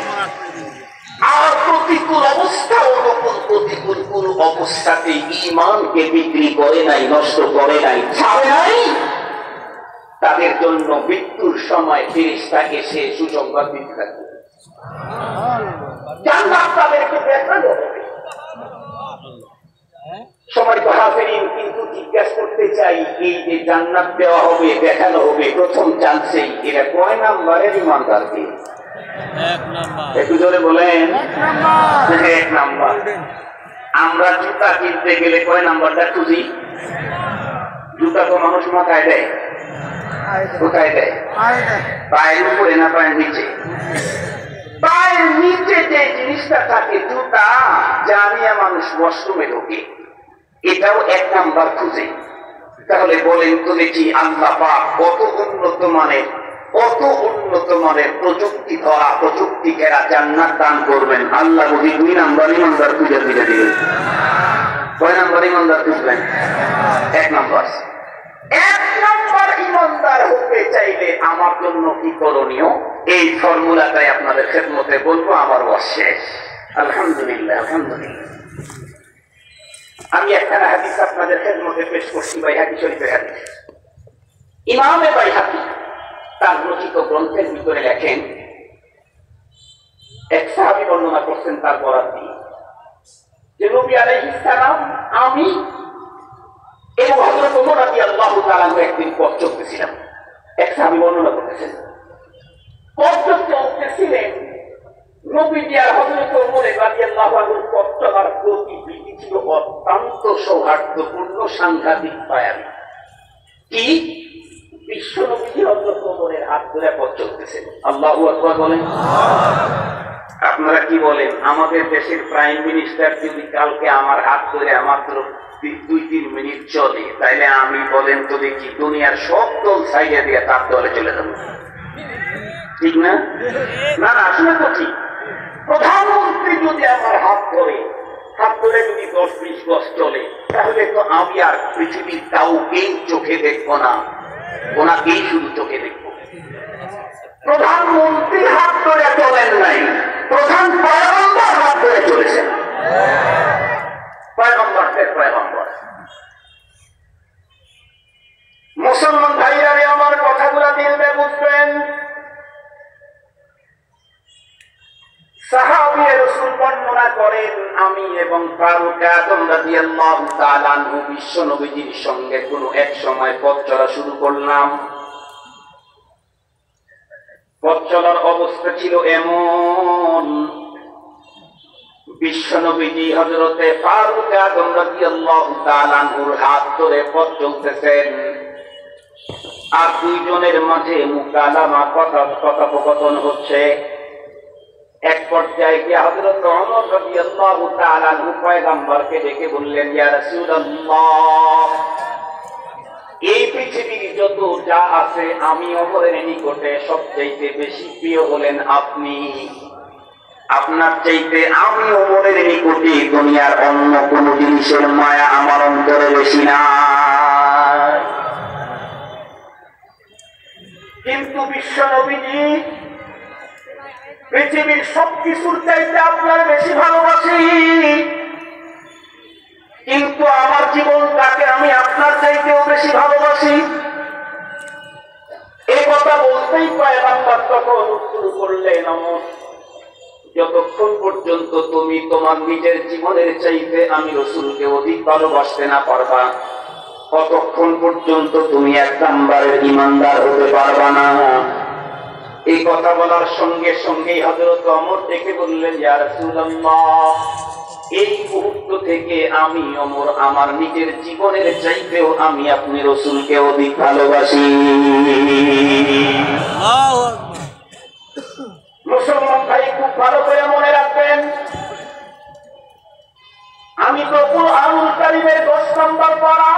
আর প্রতিকূল অবস্থা ও প্রতিকূল কোন অবস্থাতে ঈমানকে বিক্রি করে নাই, নষ্ট করে নাই, ছাড়ে নাই, তাদের জন্য মৃত্যুর সময় ফেরেশতা এসে সুসংবাদ দিতে থাকবে। জান্নাত তাদেরকে দেখানো হবে। সম্মানিত হাজিরিন, কিন্তু জিজ্ঞাসা করতে চাই, এই যে জান্নাত দেওয়া হবে, দেখানো হবে, প্রথম চান্সেই এটা কয় নাম্বারের ঈমানদার কি? একটু জোরে বলেন। এক নাম্বার। আমরা জুতা কিনতে গেলে কয় নাম্বারটা খুঁজি? জুতা তো মানুষ মাথায় দেয়, কোথায় দেয়? পায়ের উপরে না পায়ের নিচে? পায়ের নিচে যে জিনিসটা থাকে জুতা, জানিয়া মানুষ ওয়াশরুমে ঢোকে, এটাও এক নাম্বার খুঁজে। তাহলে বলেন তো দেখি, আল্লাহ পাক কত উন্নত মানের প্রযুক্তি ধরা, প্রযুক্তি ঘেরা জান্নাত দান করবেন। আল্লাহ বুঝি 2 নাম্বার ইমানদার খুঁজে দিলে দিলেন। কয় নাম্বার ইমানদার খুঁজবেন? 1 নাম্বার। 1 নাম্বার ইমানদার হতে চাইলে আমার জন্য কি করণীয়, এই ফর্মুলাটাই আপনাদের খেদমতে বলবো। আমার ওয়াজ শেষ, আলহামদুলিল্লাহ। আলহামদুলিল্লাহ। আমি একটা হাদিস আপনাদের খেদমতে পেশ করছি, বাইহাকী শরীফের হাদিস। ইমামে বাইহাকী তার রচিত গ্রন্থের ভিতরে লেখেন, এক সাহাবী বর্ণনা করছেন তার বরাত দিয়ে, যে নবী আলাইহিস সালাম, আমি এবং হযরত ওমর রাদিয়াল্লাহু তাআলা একদিন পথ চলতেছিলাম। এক সাহাবী বর্ণনা করতেছেন, পথ চলতেছিলেন, নবীজি আর হযরত ওমর রাদিয়াল্লাহু আনহু পথ চলার গতিবিধি ছিল অত্যন্ত সৌহার্দ্যপূর্ণ, সাংঘাতিক পায়ামি। কি? বিশ্ব নবীজি হযরত ওমরের হাত ধরে পথ চলতেছেন। আল্লাহু আকবার বলেন। আপনারা কি বলেন, আমাদের দেশের প্রাইম মিনিস্টার যদি কালকে আমার হাত ধরে মাত্র 2-3 মিনিট চলে, তাইলে আমি বলেন তো দেখি দুনিয়ার সব দল সাইডে দিয়ে তার দলে চলে যাবো, ঠিক না? না না, আসলে তো ঠিক। প্রধানমন্ত্রী যদি আমার হাত ধরে যদি 10-20 গজ চলে, তাহলে তো আমি আর পৃথিবীর কাউকেই চোখে দেখবো না, ওনাকেই শুধু চোখে দেখবো। প্রধানমন্ত্রী হাত ধরে চলেন নাই, প্রধান পয়গম্বর হাত ধরে চলেছেন। পয়গম্বর। মুসলমান ভাইরা আমার কথাগুলা দিল দিয়ে বুঝবেন। সাহাবী রাসূল বর্ণনা করেন, আমি এবং ফারুক আযম রাদিয়াল্লাহু তাআলা আনহু বিশ্ব নবীজির সঙ্গে কোনো এক সময় পথ চলা শুরু করলাম। পথ চলার অবস্থা ছিল এমন, বিশ্ব নবীজি হযরতে ফারুক আযম রাদিয়াল্লাহু তাআলা আনহুর হাত ধরে পথ চলতেছেন, আর দুইজনের মাঝে মুকালামা, কথোপকথন হচ্ছে। এক পর্যায়ে গিয়ে হযরত ওমর রাদিয়াল্লাহু তাআলা আনহু পয়গম্বরকে ডেকে বললেন, ইয়া রাসূলুল্লাহ, এই পৃথিবীর যত যা আছে আমি ওমরের নিকটে সবচাইতে বেশি প্রিয় হলেন আপনি। আপনার চাইতে আমি ওমরের নিকটে দুনিয়ার অন্য কোন জিনিসের মায়া আমার অন্তরে বেশি না। কিন্তু বিশ্ব নবীজি, পৃথিবীর সবকিছুর চাইতে আপনার বেশি ভালোবাসি, কিন্তু আমার জীবনটাকে আমি আপনার চাইতেও বেশি ভালোবাসি। এই কথা বলতেই পয়গম্বর তখন উত্তর করলেন, ওমর, যতক্ষণ পর্যন্ত তুমি তোমার নিজের জীবনের চাইতে আমি রাসূলকে অধিক ভালোবাসতে না পারবা, ততক্ষণ পর্যন্ত তুমি 1 নাম্বারের ঈমানদার হতে পারবা না। এই কথা বলার সঙ্গে সঙ্গেই হযরত ওমর ডেকে বললেন, ইয়া রাসূলুল্লাহ, এই মুহূর্ত থেকে আমি ওমর আমার নিজের জীবনের চাইতেও আমি আপনি রাসূলকে অধিক ভালোবাসি। মুসলমান ভাই খুব ভালো করে মনে রাখবেন, আমি তো কুরআনুল কারীমের 10 নম্বর পারা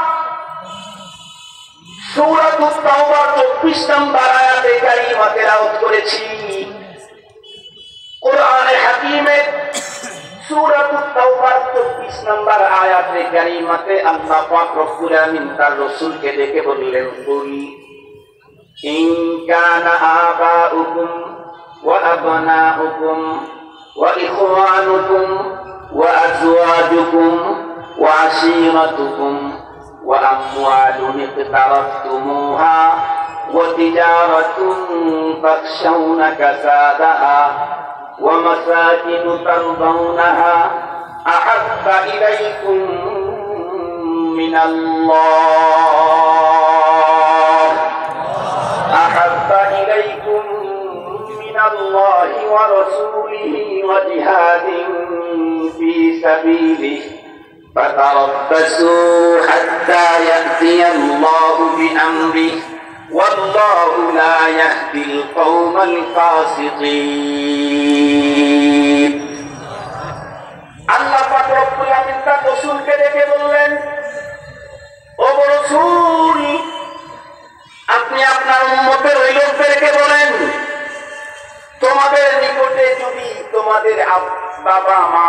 সূরাতুত তাওবার 24 নম্বর আয়াতে কারিমা তেলাওয়াত করেছি। কোরআনে হাকীমের সূরাতুত তাওবার 24 নম্বর আয়াতে কারিমাতে আল্লাহ পাক রব্বুল আমিন তার রাসূলকে ডেকে বললেন, কুল ইন কানা আবাউকুম ওয়া আবনাউকুম ওয়া ইখওয়ানুকুম وأزواجكم وعشيرتكم وأموال اقترفتموها وتجارة تخشون كسادها ومساكن ترضونها أحب إليكم من الله ورسوله وجهاد في سبيله فتربصوا حتى يأتي الله بأمره والله لا يهدي القوم الفاسقين আল্লাহ পাক রব্বুল আমিন তার রাসূলকে ডেকে বললেন, ও রাসূল, আপনি আপনার উম্মতের ওই লোকদেরকে বলেন, তোমাদের নিকটে যদি তোমাদের বাবা মা,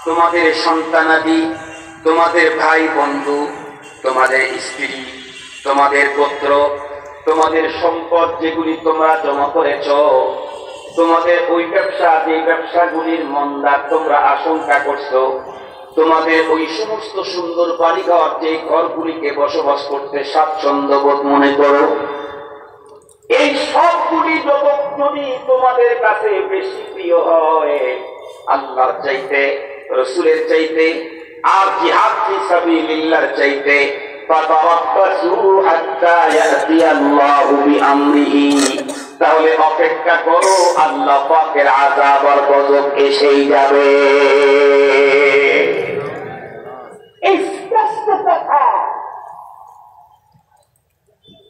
তোমাদের সন্তানাদি, তোমাদের ভাই বন্ধু, তোমাদের স্ত্রী, তোমাদের পুত্র, তোমাদের সম্পদ যেগুলি তোমরা জমা করেছ, তোমাদের ওই ব্যবসা, যে ব্যবসাগুলির মন্দা তোমরা আশঙ্কা করছো, তোমাদের ওই সমস্ত সুন্দর বাড়িঘর, যে ঘরগুলিকে বসবাস করতে স্বাচ্ছন্দ্য বোধ মনে করো, এই সবগুলি যদি তোমাদের কাছে বেশি প্রিয় হয় আল্লাহর চাইতে, রাসূলের চাইতে, আর জিহাদ ফি সাবিলিল্লাহর চাইতে, ফাতারাব্বাসু হাত্তা ইয়াতিয়াল্লাহু বিআমরিহি, তাহলে অপেক্ষা করো, আল্লাহ পাকের আযাব আর গজব এসেই যাবে। এই স্পষ্ট কথা।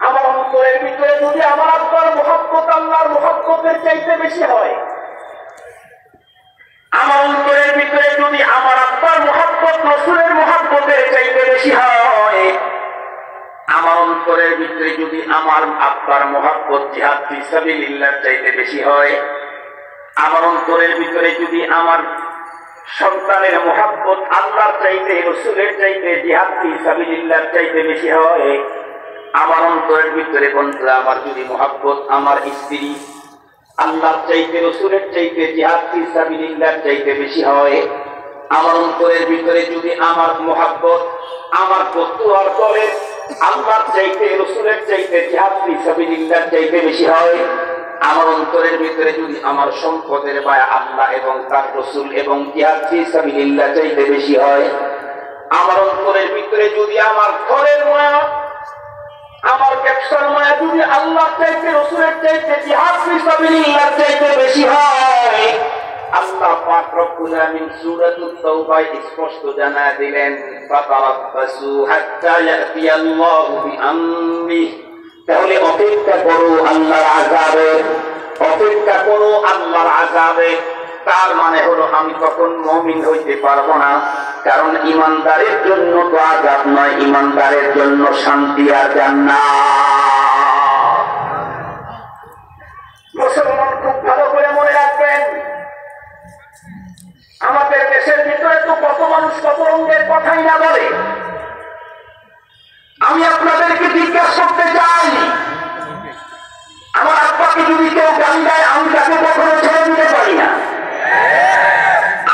আমার অন্তরের ভিতরে যদি আমার আব্বার মুহাব্বত আল্লাহর মুহাব্বতের চাইতে বেশি হয়, আমার অন্তরের ভিতরে যদি আমার আব্বার মুহাব্বত রাসূলের মুহাব্বতের চাইতে বেশি হয়, আমার অন্তরের ভিতরে যদি আমার আব্বার মুহাব্বত জিহাদ ফি সাবিলিল্লাহর চাইতে বেশি হয়, আমার অন্তরের ভিতরে যদি আমার সন্তানের মুহাব্বত আল্লাহর চাইতে, রাসূলের চাইতে, জিহাদ ফি সাবিলিল্লাহর চাইতে বেশি হয়, আমার অন্তরের ভিতরে বন্ধুরা আমার যদি মুহাব্বত আমার স্ত্রী আল্লাহর চাইতে, রাসূলের চাইতে, জিহাদ ফি সাবিলিল্লাহর চাইতে বেশি হয়, আমার অন্তরের ভিতরে যদি আমার মুহাব্বত আমার পুত্র আর দলের আল্লাহর চাইতে, রাসূলের চাইতে, জিহাদ ফি সাবিলিল্লাহর চাইতে বেশি হয়, আমার অন্তরের ভিতরে যদি আমার সম্পদের মায়া আল্লাহ এবং তার রাসূল এবং জিহাদ ফি সাবিলিল্লাহ চাইতে বেশি হয়, আমার অন্তরের ভিতরে যদি আমার ঘরের মায়া, আমার ব্যবসার মায়া যদি আল্লাহর চাইতে, রাসূলের চাইতে, জিহাদ ফি সাবিলিল্লাহর চাইতে বেশি হয়, আল্লাহ পাক রব্বুল আমিন সূরাতুত তাওবায় স্পষ্ট জানায় দিলেন, ফাতারাব্বাসু হাত্তা ইয়াতিয়াল্লাহু বিআমরিহি, তাহলে অপেক্ষা করো আল্লাহর আযাবে, অপেক্ষা করো আল্লাহর আযাবে। তার মানে হলো আমি তখন মুমিন হইতে পারবো না, কারণ ইমানদারের জন্য তো আযাব নয়, ইমানদারের জন্য শান্তি আর জান্নাত। মুসলমান খুব ভালো করে মনে রাখবেন, আমাদের দেশের ভিতরে তো কত মানুষ কত রঙের কথাই না বলে। আমি আপনাদেরকে জিজ্ঞাসা করতে চাই, আমার আব্বাকে যদি কেউ গালি দেয় আমি তাকে কখনো ছেড়ে দিতে পারি না।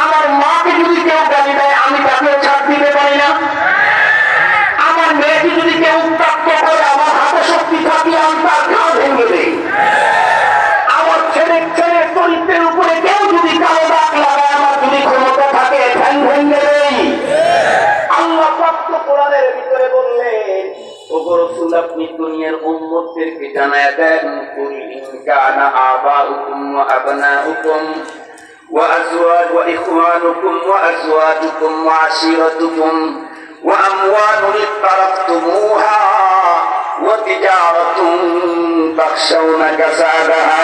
আমার মাকে যদি কেউ গালি দেয় আমি তাকে ছাড় দিতে পারি না। আমার মেয়েকে যদি কেউ উত্তপ্ত করে আমার হাতে শক্তি থাকিয়ে আমি তার ঘা ভেঙে দেই। আমার ছেলের চরিত্রের উপরে কেউ যদি কালো দাগ লাগায়, আমার যদি ক্ষমতা থাকে ধ্যান ভেঙে দেই। আল্লাহ পাক কোরআনের ভিতরে বললেন, ওগো রাসূল আপনি দুনিয়ার উম্মতদেরকে জানায়া দেন, কুল ইন কানা আবাউকুম ওয়া আবনাউকুম ওয়া আজওয়াজ ওয়া ইখওয়ানুকুম ওয়া আজওয়াজুকুম ওয়া আশিরাতুকুম ওয়া আমওয়ালুন ইqtaraftumuha ওয়া তিজারাতুন তাখশাউনা কাসাদাহা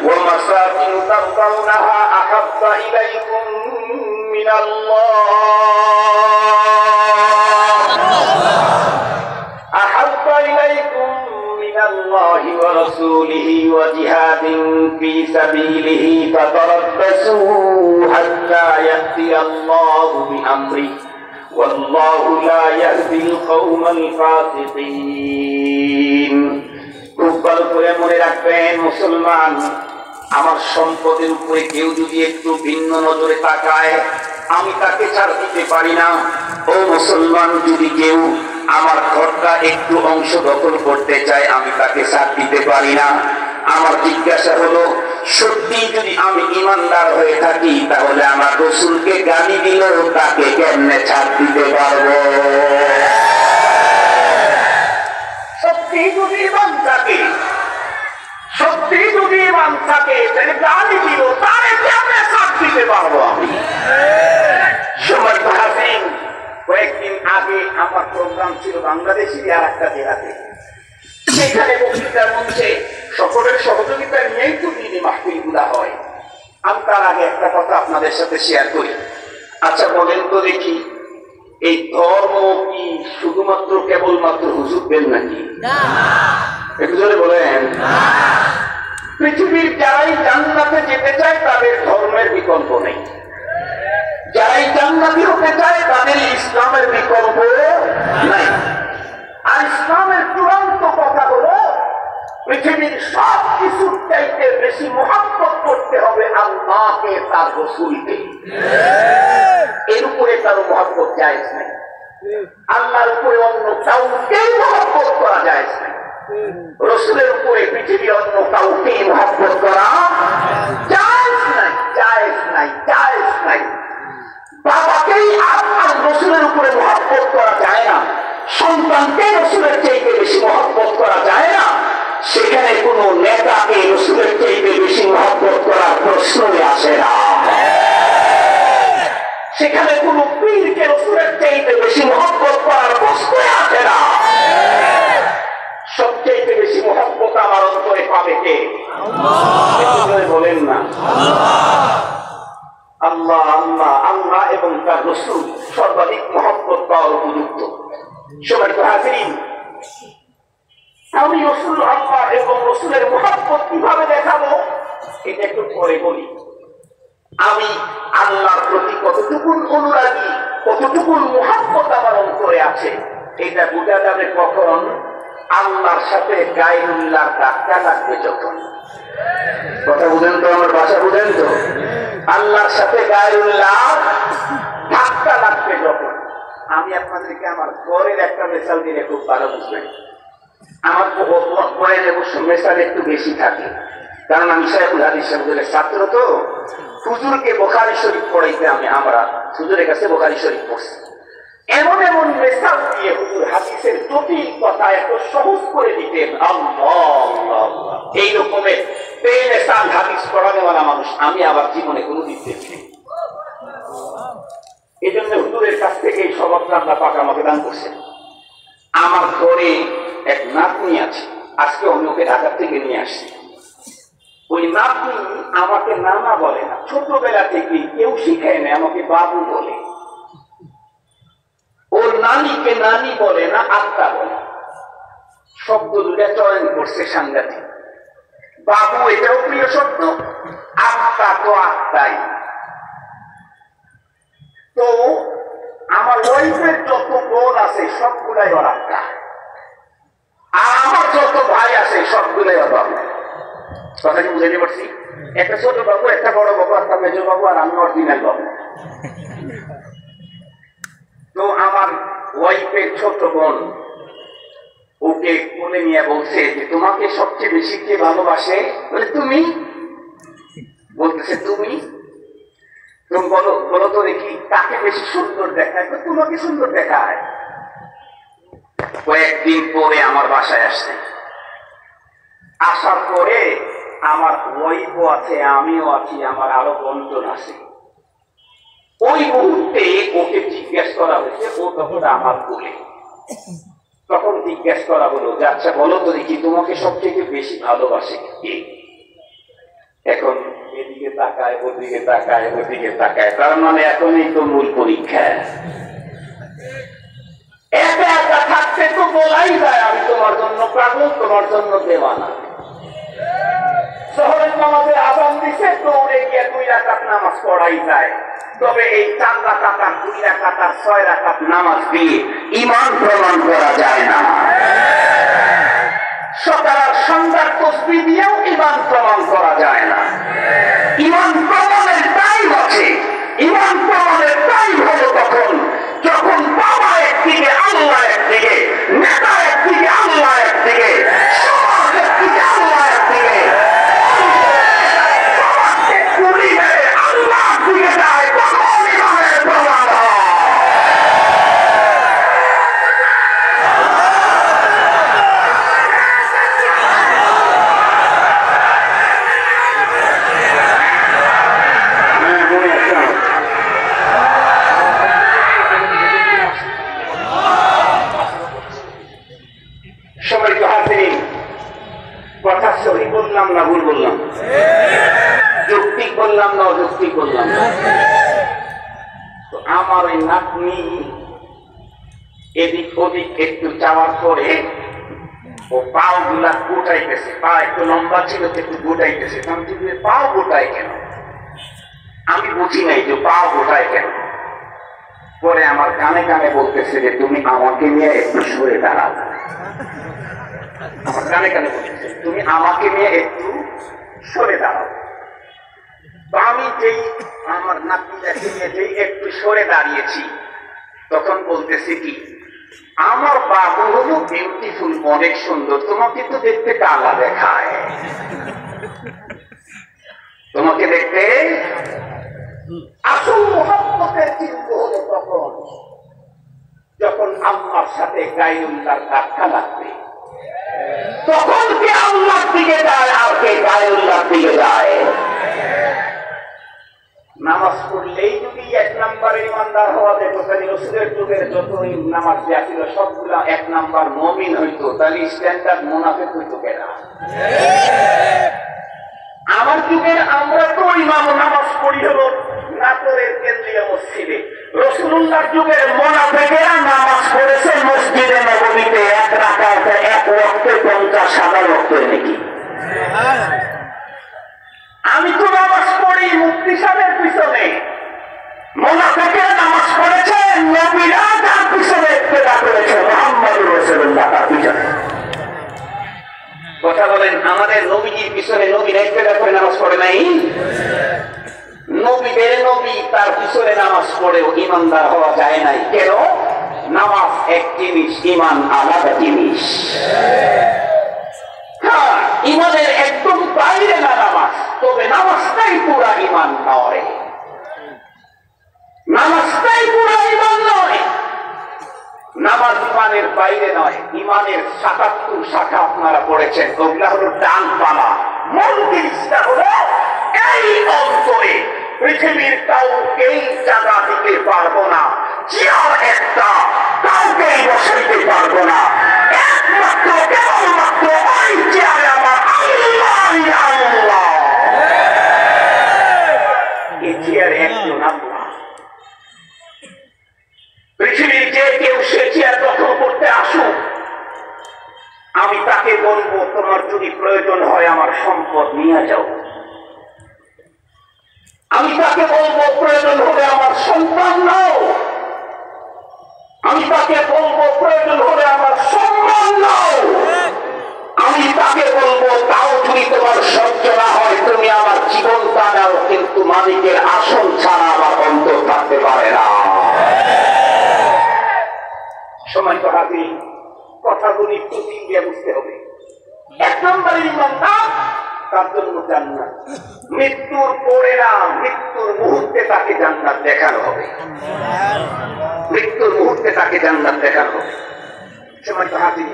ওয়া মাসাকিন তারদাউনাহা আহাব্বা ইলাইকুম মিনাল্লাহি ওয়া রাসূলিহি ওয়া জিহাদিন ফি সাবিলিহি ফাতারাব্বাসু হাত্তা ইয়াতিয়াল্লাহু বিআমরিহি ওয়াল্লাহু লা ইয়াহদিল কওমাল ফাসিকিন। খুব ভালো করে মনে রাখবেন মুসলমান, আমার সম্পদের উপরে কেউ যদি একটু ভিন্ন নজরে তাকায়, আমি তাকে ছাড় দিতে পারি না। ও মুসলমান, যদি কেউ আমার ঘরটা একটু অংশ দখল করতে চায় আমি তাকে ছাড় দিতে পারি না। আমার জিজ্ঞাসা হলো, সত্যি যদি আমি ইমানদার হয়ে থাকি তাহলে আমার রাসূলকে গালি দিলেও তাকে কেমনে ছাড় দিতে পারবো? সত্যি যদি ইমান থাকে, সত্যি যদি ইমান থাকে তাহলে গালি দিল তারে কেমনে ছাড় দিতে পারবো আমি? সম্মানিত হাজিরিন, কয়েকদিন আগে আমার প্রোগ্রাম ছিল বাংলাদেশের আর একটা জেলাতে। সেখানে বক্তৃতার মঞ্চে সকলের সহযোগিতা নিয়েই তো দিনে মাহফিলগুলা হয়। আমি তার আগে একটা কথা আপনাদের সাথে শেয়ার করি। আচ্ছা বলেন তো দেখি, এই ধর্ম কি শুধুমাত্র কেবলমাত্র হুজুরদের নাকি? একটু জোরে বলেন। পৃথিবীর যারাই জান্নাতে যেতে চায় তাদের ধর্মের বিকল্প নেই। যারাই জান্নাতি হতে চায় তাদের ইসলামের বিকল্প নাই। আর ইসলামের চূড়ান্ত কথা হলো, পৃথিবীর সব কিছুর চাইতে বেশি মুহাব্বত করতে হবে আল্লাহকে, তার রাসূলকে। এর উপরে কারো মুহাব্বত জায়েজ নাই। আল্লাহর উপরে অন্য কাউকেই মুহাব্বত করা জায়েজ নাই। রাসূলের উপরে পৃথিবীর অন্য কাউকেই মুহাব্বত করা জায়েজ নাই, জায়েজ নাই, জায়েজ নাই। বাবাকেই আর রাসূলের উপরে মুহাব্বত করা যায় না, সন্তানকে রাসূলের চাইতে বেশি মুহাব্বত করা যায় না, সেখানে কোন নেতাকে রাসূলের চাইতে বেশি মুহাব্বত করার প্রশ্নই আসে না। সেখানে কোন পীরকে রাসূলের চাইতে বেশি মুহাব্বত করার প্রশ্নই আসে না। সবচাইতে বেশি মুহাব্বত আমার অন্তরে পাবে কে? আল্লাহ। বলেন না আল্লাহ, আল্লাহ, আল্লাহ এবং তার রাসূল সর্বাধিক মুহাব্বত পাওয়ার উপযুক্ত। সম্মানিত হাজিরিন, আমি রাসূল আল্লাহ এবং রাসূলের মুহাব্বত কিভাবে দেখাবো এটা একটু পরে বলি। আমি আল্লাহর প্রতি কতটুকু অনুরাগী, কতটুকু মুহাব্বত আমার অন্তরে আছে এটা বোঝা যাবে কখন? আল্লাহর সাথে গায়রুল্লাহর ধাক্কা লাগবে যখন। কথা বুঝেন তো? আমার ভাষা বুঝেন তো? আল্লাহর সাথে গায়রুল্লাহ ধাক্কা লাগবে যখন। আমি আপনাদেরকে আমার ঘরের একটা মেসাল দিলে খুব ভালো বুঝবেন। আমার ঘরের অবশ্য মেসাল একটু বেশি থাকে, কারণ আমি শাইখুল হাদিস সাহেবের ছাত্র তো। হুজুরকে বুখারী শরীফ পড়াইতে আমরা হুজুরের কাছে বুখারী শরীফ পড়ছি। এমন এমন মেসাল দিয়ে হুজুর হাদিসের জটিল কথা এত সহজ করে দিতেন। আল্লাহ, এই রকমের বেমেসাল হাদিস পড়ানেওয়ালা মানুষ আমি আবার জীবনে কোনোদিন দেখিনি। এই জন্য হুজুরের কাছ থেকে এই স্বভাবটা আল্লাহ পাক আমাকে দান করছেন। আমার ঘরে এক নাতনি আছে, আজকে আমি ওকে ঢাকা থেকে নিয়ে আসছি। ওই নাতনি আমাকে নানা বলে না, ছোটবেলা থেকে কেউ শিখায় না, আমাকে বাবু বলে। ওর নানিকে নানি বলে না, আত্মা বলে। শব্দ দুটা চয়ন করছে সাংঘাতিক। বাবু এটাও প্রিয় শব্দ, আত্মা তো আত্মাই। তো আমার ওয়াইফের যত বোন আছে সবগুলাই ওর আত্মা, আর আমার যত ভাই আছে সবগুলাই ওর বাবু। কথা কি বুঝাইতে পারছি? একটা ছোট বাবু, একটা বড় বাবু, একটা মেজ বাবু, আর আমি অরিজিনাল বাবু। তো আমার ওয়াইফের ছোট বোন ওকে কোলে নিয়ে বলছে যে তোমাকে সবচেয়ে বেশি কে ভালোবাসে? বলে তুমি। বলতেছে তুমি বলো তো দেখি কাকে বেশি সুন্দর দেখায়? তোমাকে সুন্দর দেখায়। কয়েকদিন পরে আমার বাসায় আসছে। আসার পরে আমার ওয়াইফও আছে, আমিও আছি, আমার আরো বন্ধন আছে। ওই মুহূর্তে ওকে জিজ্ঞেস করা হয়েছে, ও তখন আমার কোলে। তখন জিজ্ঞেস করা হলো যে আচ্ছা বলো তো দেখি তোমাকে সবথেকে বেশি ভালোবাসে কে? এখন এদিকে তাকায়, ওদিকে তাকায়, ওদিকে তাকায়, তার মানে এখনই তো মূল পরীক্ষা। একা একা থাকতে তো বলাই যায় আমি তোমার জন্য পাগল, তোমার জন্য দেওয়ানা। শহরের নামাজে আযান দিছে, দৌড়ে গিয়ে 2 রাকাত নামাজ পড়াই যায়। তবে এই 4 রাকাত আর 2 রাকাত আর 6 রাকাত নামাজ দিয়ে ঈমান প্রমাণ করা যায় না। সকাল আর সন্ধ্যার তাসবিহ দিয়েও ঈমান প্রমাণ করা যায় না। ঈমান প্রমাণের টাইম আছে, ঈমান প্রমাণের কথা সহি বললাম না ভুল বললাম? যৌক্তিক বললাম না অযৌক্তিক বললাম? তো আমার ওই নাতনি এদিক ওদিক একটু যাওয়ার পরে ও পাও গুলা গোটাইতেছে, পা একটু লম্বা ছিল একটু গোটাইতেছে। পাও গোটায় কেন? আমি বুঝি নাই যে পাও গোটায় কেন। পরে আমার কানে কানে বলতেছে যে তুমি আমাকে নিয়ে একটু সরে দাঁড়াও। আমার কানে কানে বলতেছে তুমি আমাকে নিয়ে একটু সরে দাঁড়াও। তো আমি যেই আমার নাতনিটাকে নিয়ে যেই একটু সরে দাঁড়িয়েছি, তখন বলতেছে কি, আমার বাবু হলো বিউটিফুল, অনেক সুন্দর, তোমাকে তো দেখতে কালা দেখায়, তোমাকে দেখতে। আসল মোহাম্মতের চিহ্ন হলো তখন যখন আল্লাহর সাথে গায়রুল্লাহর ধাক্কা লাগবে, তখন কে আল্লাহর দিকে যায় আর কে গায়রুল্লাহর দিকে যায়। নামাজ পড়লেই যদি 1 নম্বরে ইমানদার হওয়া যেত, তাহলে রসুলের যুগের যত নামাজ দেওয়া ছিল সবগুলা 1 নম্বর মুমিন হইতো, তাহলে স্ট্যান্ডার্ড মুনাফিক হইতো কেনা। আমার যুগের আমরা তো ইমাম নামাজ পড়ি হলো নাটোরের কেন্দ্রীয় মসজিদে। রাসূলুল্লাহর যুগের মুনাফিকেরা নামাজ পড়েছে মসজিদে নববীতে 1 রাকাতে 1 ওয়াক্তে 50,000 ওয়াক্তের নাকি। আমি তো নামাজ পড়ি মুফতি সাহেবের পিছনে, মুনাফিকেরা নামাজ পড়েছে নবীরা তার পিছনে ইত্তেবা করেছে, মুহাম্মদুর রাসূলুল্লাহ তার পিছনে। কথা বলেন, আমাদের নবীজির পিছনে নবীরা ইত্তেবা করে নামাজ পড়ে নাই? নবীদের নবী তার পিছনে নামাজ পড়েও ইমানদার হওয়া যায় নাই। কেন? নামাজ এক জিনিস, ইমান আলাদা জিনিস। হ্যাঁ, ইমানের একদম বাইরে না নামাজ, তবে নামাজটাই পুরা ইমান নয়, নামাজটাই পুরা ইমান নয়। নামাজ ইমানের বাইরে নয়, ইমানের ৭৭ শাখা আপনারা পড়েছেন, ওগুলা হলো ডালপালা। মূল জিনিসটা হলো এই অন্তরে পৃথিবীর কাউকেই জায়গা দিতে পারবো না, চেয়ার একটা কাউকেই বসাইতে পারবো না, একমাত্র কেবলমাত্র ওই চেয়ারে আমার আল্লাহ আল্লাহ। এই চেয়ারে একজন আল্লাহ। পৃথিবীর যে কেউ সে চেয়ার দখল করতে আসুক, আমি তাকে বলবো তোমার যদি প্রয়োজন হয় আমার সম্পদ নিয়ে যাও। আমি তাকে বলবো প্রয়োজন হলে আমার সন্তান নাও। আমি তাকে বলবো প্রয়োজন হলে আমার সম্মান নাও। আমি তাকে বলবো তাও যদি তোমার সহ্য না হয় তুমি আমার জীবনটা নাও, কিন্তু মালিকের আসন ছাড়া আমার অন্তর থাকতে পারে না। সময় তো হাজির, কথাগুলি প্রতি দিয়ে বুঝতে হবে। 1 নম্বরের ইমানদার, তার জন্য জান্নাত। মৃত্যুর পরে না, মৃত্যুর মুহূর্তে তাকে জান্নাত দেখানো হবে। মৃত্যুর মুহূর্তে তাকে জান্নাত দেখানো হবে। সময় তো হাজির,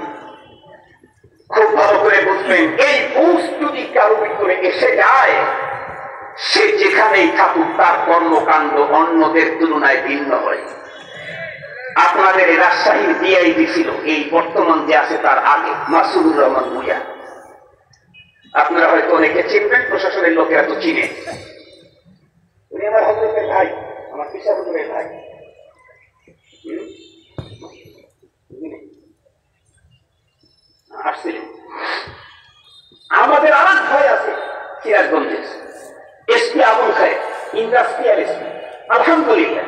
খুব ভালো করে বুঝবেন। এই বুঝ যদি কারো ভিতরে এসে যায়, সে যেখানেই থাকুক তার কর্মকাণ্ড অন্যদের তুলনায় ভিন্ন হয়। আপনাদের রাজশাহীর ডিআইজি ছিল, এই বর্তমান যে আছে তার আগে, মাসুদুর রহমান ভূঁইয়া। আপনারা হয়তো অনেকে চিনবেন, প্রশাসনের লোকেরা তো চিনে। উনি আমার হযরতের ভাই, আমার পিসা হুজুরের ভাই। আসছিলেন। আমাদের আরেক ভাই আছে সিরাজগঞ্জের, এসপি আবুল খায়ের, ইন্ডাস্ট্রিয়াল এসপি। আলহামদুলিল্লাহ,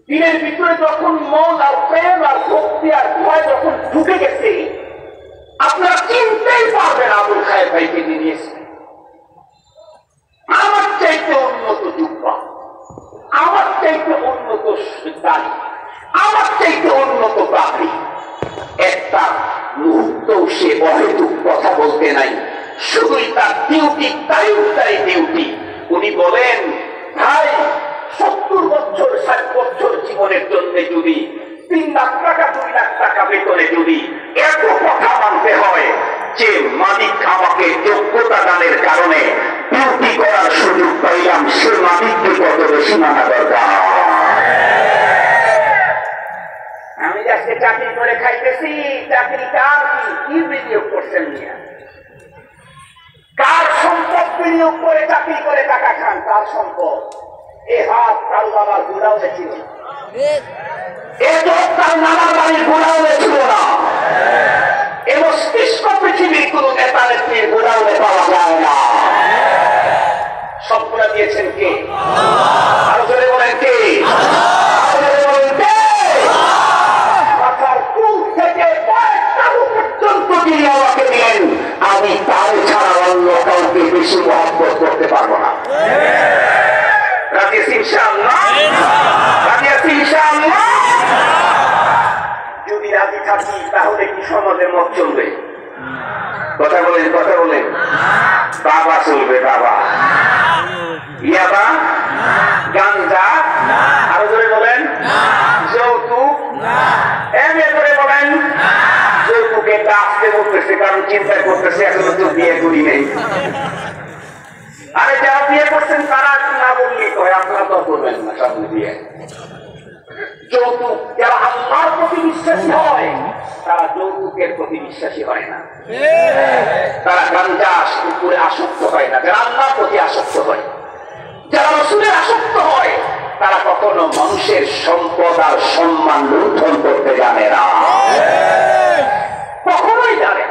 দিনের ভিতরে যখন মন আর প্রেম আর ভক্তি আর ভয় যখন ঢুকে গেছে, আপনারা চিনতেই পারবেন আবুল খায়ের ভাইকে নিয়েছে। আমার চাইতে উন্নত যুব্বা, আমার চাইতে উন্নত দাড়ি, আমার চাইতে উন্নত পাখি। একটা মুহূর্ত সে অহেতুক কথা বলতে নাই, শুধুই তার ডিউটি, তাই ডিউটি। উনি বলেন, ভাই 70 বছর 60 বছর জীবনের জন্য যদি 3 লাখ টাকা 2 লাখ টাকা বেতনে যদি এত কথা মানতে হয় যে মালিক আমাকে যোগ্যতা দানের কারণে ডিউটি করার সুযোগ পাইলাম, সে মালিককে কত বেশি মানা দরকার। আমি আজকে চাকরি করে খাইতেছি, চাকরি কার কি বিনিয়োগ করছেন? নিয়োগ করে চাকরি করে টাকা খান, তার সম্পদ। এ হাত তার বাবার গোডাউনে ছিল, এ চোখ তার নানার বাড়ির গোডাউনে ছিল না, এ মস্তিষ্ক পৃথিবীর কোন নেতা নেত্রীর গোডাউনে পাওয়া যায় না। সবগুলা দিয়েছেন কে? আরো জোরে বলেন কে? আরো জোরে বলেন কে? মাথার চুল থেকে পায়ের তালু পর্যন্ত তিনি আমাকে দিলেন, আমি তার ছাড়া অন্য কাউকে বেশি মহব্বত করতে পারবো না। রাজি আছি ইনশাআল্লাহ? রাজি আছি ইনশাআল্লাহ? যদি রাজি থাকি তাহলে কি সমাজের মত চলবে? কথা বলেন, কথা বলেন। বাবা চলবে, বাবা। ইয়াবা, গাঞ্জা, আরো জোরে বলেন। যৌতুক, এমনি করে বলেন। যৌতুকে আসতে বলতেছে, কারণ চিন্তা করতেছে এখনো তো বিয়ে করি নেই। আরে যারা বিয়ে করছেন তারা না বললেই হয়, আপনারা তো করবেন না সব বিয়ে। যৌতুক, যারা আল্লাহর প্রতি বিশ্বাসী হয় তারা যৌতুকের প্রতি বিশ্বাসী হয় না, তারা গাঞ্জা উপরে আসক্ত হয় না। যারা আল্লাহর প্রতি আসক্ত হয়, যারা রাসূলের আসক্ত হয়, তারা কখনো মানুষের সম্পদ আর সম্মান লুণ্ঠন করতে জানে না, কখনোই জানে না।